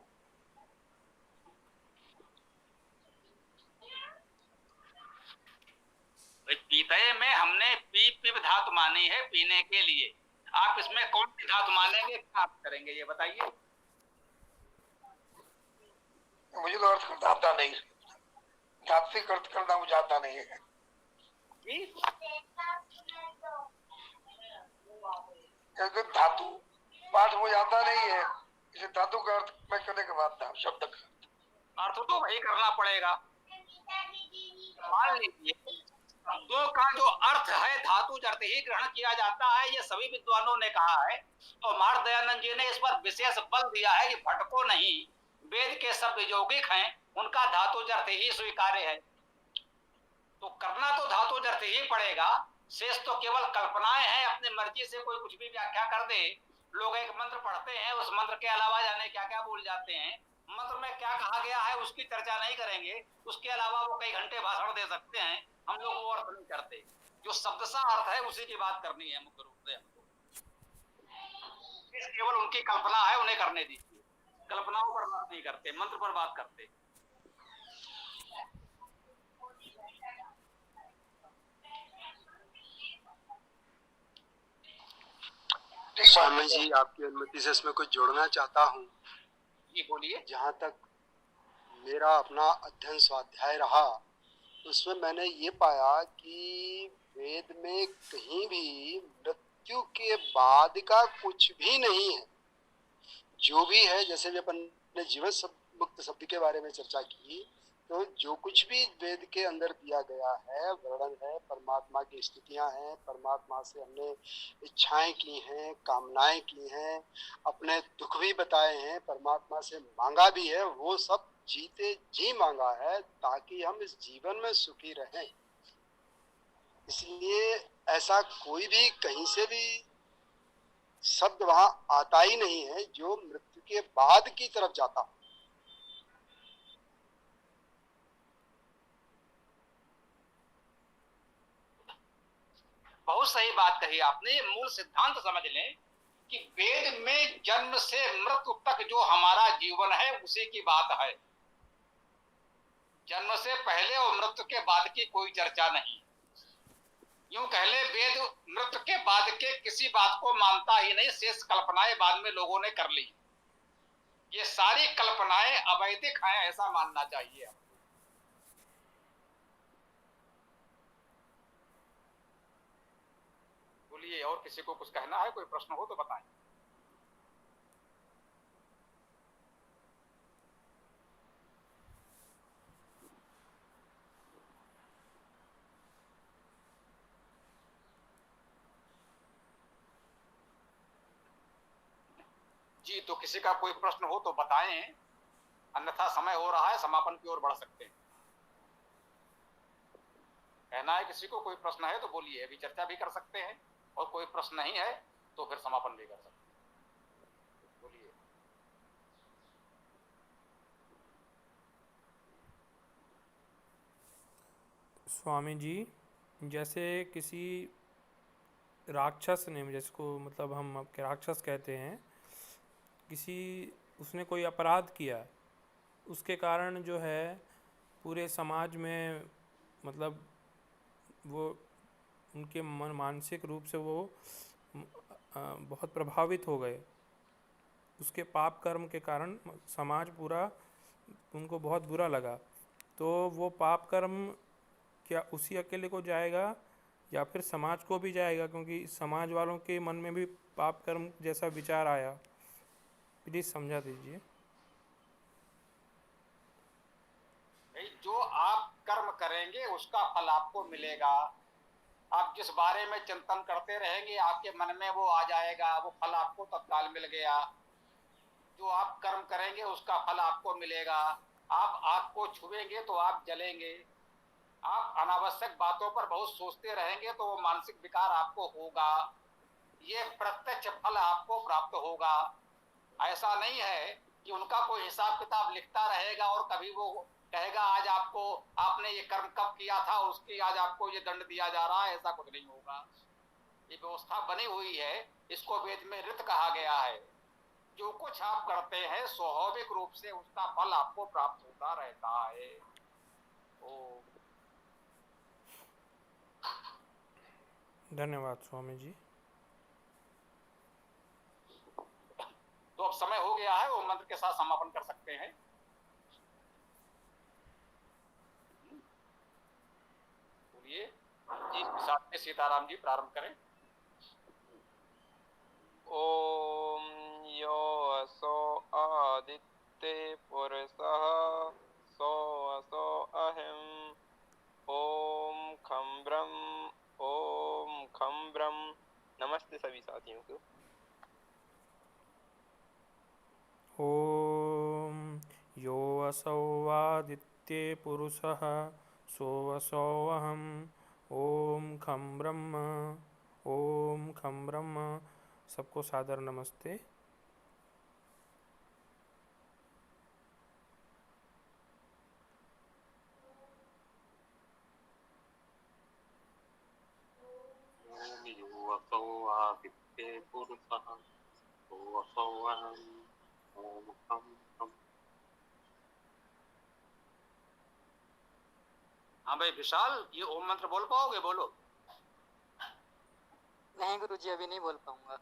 पीतये में हमने पीप धातु मानी है पीने के लिए। आप इसमें कौन सी धातु मानेंगे, क्या आप करेंगे ये बताइए। मुझे तो अर्थ करना आता नहीं, धात्विक अर्थ करना मुझे आता नहीं है। धातु पाठ मुझे आता नहीं है, इसे धातु का अर्थ मैं करने के बाद था शब्द का अर्थ तो वही करना पड़ेगा। मान लीजिए शब्दों का जो अर्थ है धातु अर्थ ही ग्रहण किया जाता है, ये सभी विद्वानों ने कहा है। तो मार दयानंद जी ने इस पर विशेष बल दिया है कि भटको नहीं, वेद के शब्द यौगिक हैं, उनका धातु अर्थ ही स्वीकार्य है। तो करना तो धातु अर्थ ही पड़ेगा, शेष तो केवल कल्पनाएं हैं। अपनी मर्जी से कोई कुछ भी व्याख्या कर दे। लोग एक मंत्र पढ़ते हैं, उस मंत्र के अलावा जाने क्या क्या भूल जाते हैं। मंत्र में क्या कहा गया है उसकी चर्चा नहीं करेंगे, उसके अलावा वो कई घंटे भाषण दे सकते हैं। हम लोग वो अर्थ नहीं करते, जो शब्दशः अर्थ है उसी की बात करनी है मुख्य रूप से हमको। केवल उनकी कल्पना है, उन्हें करने दीजिए। कल्पनाओं पर बात नहीं करते, मंत्र पर बात करते। स्वामी जी, आपकी अनुमति से इसमें कुछ जोड़ना चाहता हूँ। जी बोलिए। जहाँ तक मेरा अपना अध्ययन स्वाध्याय रहा, उसमें मैंने ये पाया कि वेद में कहीं भी मृत्यु के बाद का कुछ भी नहीं है। जो भी है, जैसे भी अपन ने जीवन मुक्त शब्द के बारे में चर्चा की, तो जो कुछ भी वेद के अंदर दिया गया है, वर्णन है, परमात्मा की स्थितियां हैं, परमात्मा से हमने इच्छाएं की हैं, कामनाएं की हैं, अपने दुख भी बताए हैं, परमात्मा से मांगा भी है, वो सब जीते जी मांगा है ताकि हम इस जीवन में सुखी रहें। इसलिए ऐसा कोई भी कहीं से भी शब्द वहां आता ही नहीं है जो मृत्यु के बाद की तरफ जाता। बहुत सही बात कही आपने। मूल सिद्धांत समझ लें कि वेद में जन्म से मृत्यु तक जो हमारा जीवन है उसी की बात है। जन्म से पहले और मृत्यु के बाद की कोई चर्चा नहीं। यूं कह ले, वेद मृत्यु के बाद के किसी बात को मानता ही नहीं, शेष कल्पनाएं बाद में लोगों ने कर ली। ये सारी कल्पनाएं अवैधिक हैं, ऐसा मानना चाहिए। बोलिए, और किसी को कुछ कहना है, कोई प्रश्न हो तो बताएं। जी, तो किसी का कोई प्रश्न हो तो बताएं, अन्यथा समय हो रहा है, समापन की ओर बढ़ सकते हैं। कहना है किसी को, कोई प्रश्न है तो बोलिए, अभी चर्चा भी कर सकते हैं, और कोई प्रश्न नहीं है तो फिर समापन भी कर सकते हैं। बोलिए। स्वामी जी, जैसे किसी राक्षस ने, जिसको मतलब हम आपके राक्षस कहते हैं, किसी उसने कोई अपराध किया, उसके कारण जो है पूरे समाज में मतलब वो उनके मन मानसिक रूप से वो बहुत प्रभावित हो गए। उसके पाप कर्म के कारण समाज पूरा उनको बहुत बुरा लगा। तो वो पाप कर्म क्या उसी अकेले को जाएगा या फिर समाज को भी जाएगा? क्योंकि समाज वालों के मन में भी पाप कर्म जैसा विचार आया। प्लीज़ समझा दीजिए। भाई, जो आप कर्म करेंगे उसका फल आपको मिलेगा। आप जिस बारे में चिंतन करते रहेंगे आपके मन में वो आ जाएगा, वो फल आपको तत्काल मिल गया। जो आप कर्म करेंगे उसका फल आपको मिलेगा। आप आग को छुएंगे तो आप जलेंगे। आप अनावश्यक बातों पर बहुत सोचते रहेंगे तो वो मानसिक विकार आपको होगा। ये प्रत्यक्ष फल आपको प्राप्त होगा। ऐसा नहीं है कि उनका कोई हिसाब किताब लिखता रहेगा और कभी वो कहेगा आज आपको, आपने ये कर्म कब किया था, उसकी आज आपको ये दंड दिया जा रहा है। ऐसा कुछ नहीं होगा। ये व्यवस्था बनी हुई है, इसको वेद में ऋत कहा गया है। जो कुछ आप करते हैं स्वाभाविक रूप से उसका फल आपको प्राप्त होता रहता है। धन्यवाद स्वामी जी। तो अब समय हो गया है, वो मंत्र के साथ समापन कर सकते हैं। बोलिए जी, साथ में सीताराम जी प्रारंभ करें। ओम यो असो आदित्य पुरुषः सो असो अहम् ओम खम ब्रह्म ओम खम ब्रह्म। नमस्ते सभी साथियों को। ओम यो असौ आदित्ये पुरुषः सोऽसोऽहम् ओम खम ब्रह्म ओम खम ब्रह्म। सबको सादर नमस्ते। ओम यो असौ आदित्ये पुरुषः सोऽसौ अहम् ओम खं खं। हाँ भाई विशाल, ये ओम मंत्र बोल पाओगे? बोलो। नहीं गुरुजी, अभी नहीं बोल पाऊंगा।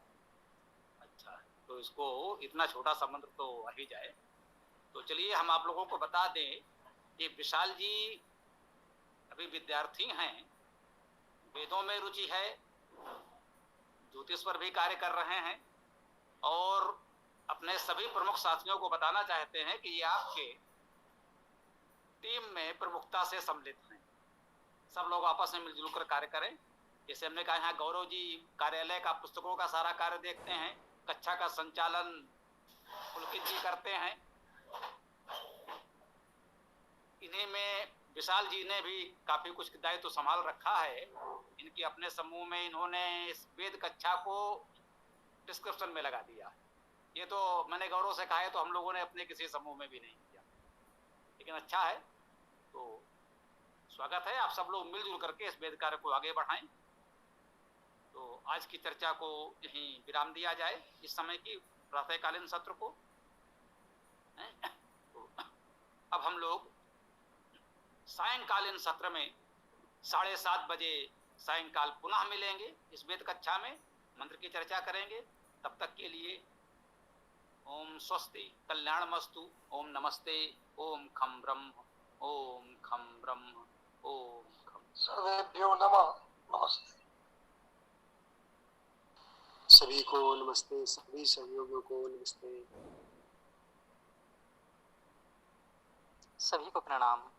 अच्छा, तो इसको इतना छोटा सा मंत्र तो आ ही जाए। तो चलिए हम आप लोगों को बता दें कि विशाल जी अभी विद्यार्थी हैं, वेदों में रुचि है, ज्योतिष पर भी कार्य कर रहे हैं और अपने सभी प्रमुख साथियों को बताना चाहते हैं कि ये आपके टीम में प्रमुखता से सम्मिलित हैं। सब लोग आपस में मिलजुल कर कार्य करें। जैसे हमने कहा, यहाँ गौरव जी कार्यालय का पुस्तकों का सारा कार्य देखते हैं, कक्षा का संचालन पुलकित जी करते हैं। इन्हीं में विशाल जी ने भी काफी कुछ दायित्व संभाल रखा है। इनकी अपने समूह में इन्होंने इस वेद कक्षा को डिस्क्रिप्शन में लगा दिया। ये तो मैंने गौरव से कहा है, तो हम लोगों ने अपने किसी समूह में भी नहीं किया, लेकिन अच्छा है। तो स्वागत है, आप सब लोग मिलजुल करके इस वेद कार्य को आगे बढ़ाएं। तो आज की चर्चा को यहीं विराम दिया जाए, इस समय की प्रातःकालीन सत्र को। तो अब हम लोग सायंकालीन सत्र में 7:30 बजे सायंकाल पुनः मिलेंगे, इस वेद कक्षा में मंत्र की चर्चा करेंगे। तब तक के लिए ओम स्वस्ति कल्याणमस्तु, ओम नमस्ते, ओम खम ब्रह्म, ओम खम ब्रह्म, ओम खम। सर्वेभ्यो नमः। नमस्ते। सभी को नमस्ते, सभी सहयोगियों को नमस्ते। सभी को प्रणाम।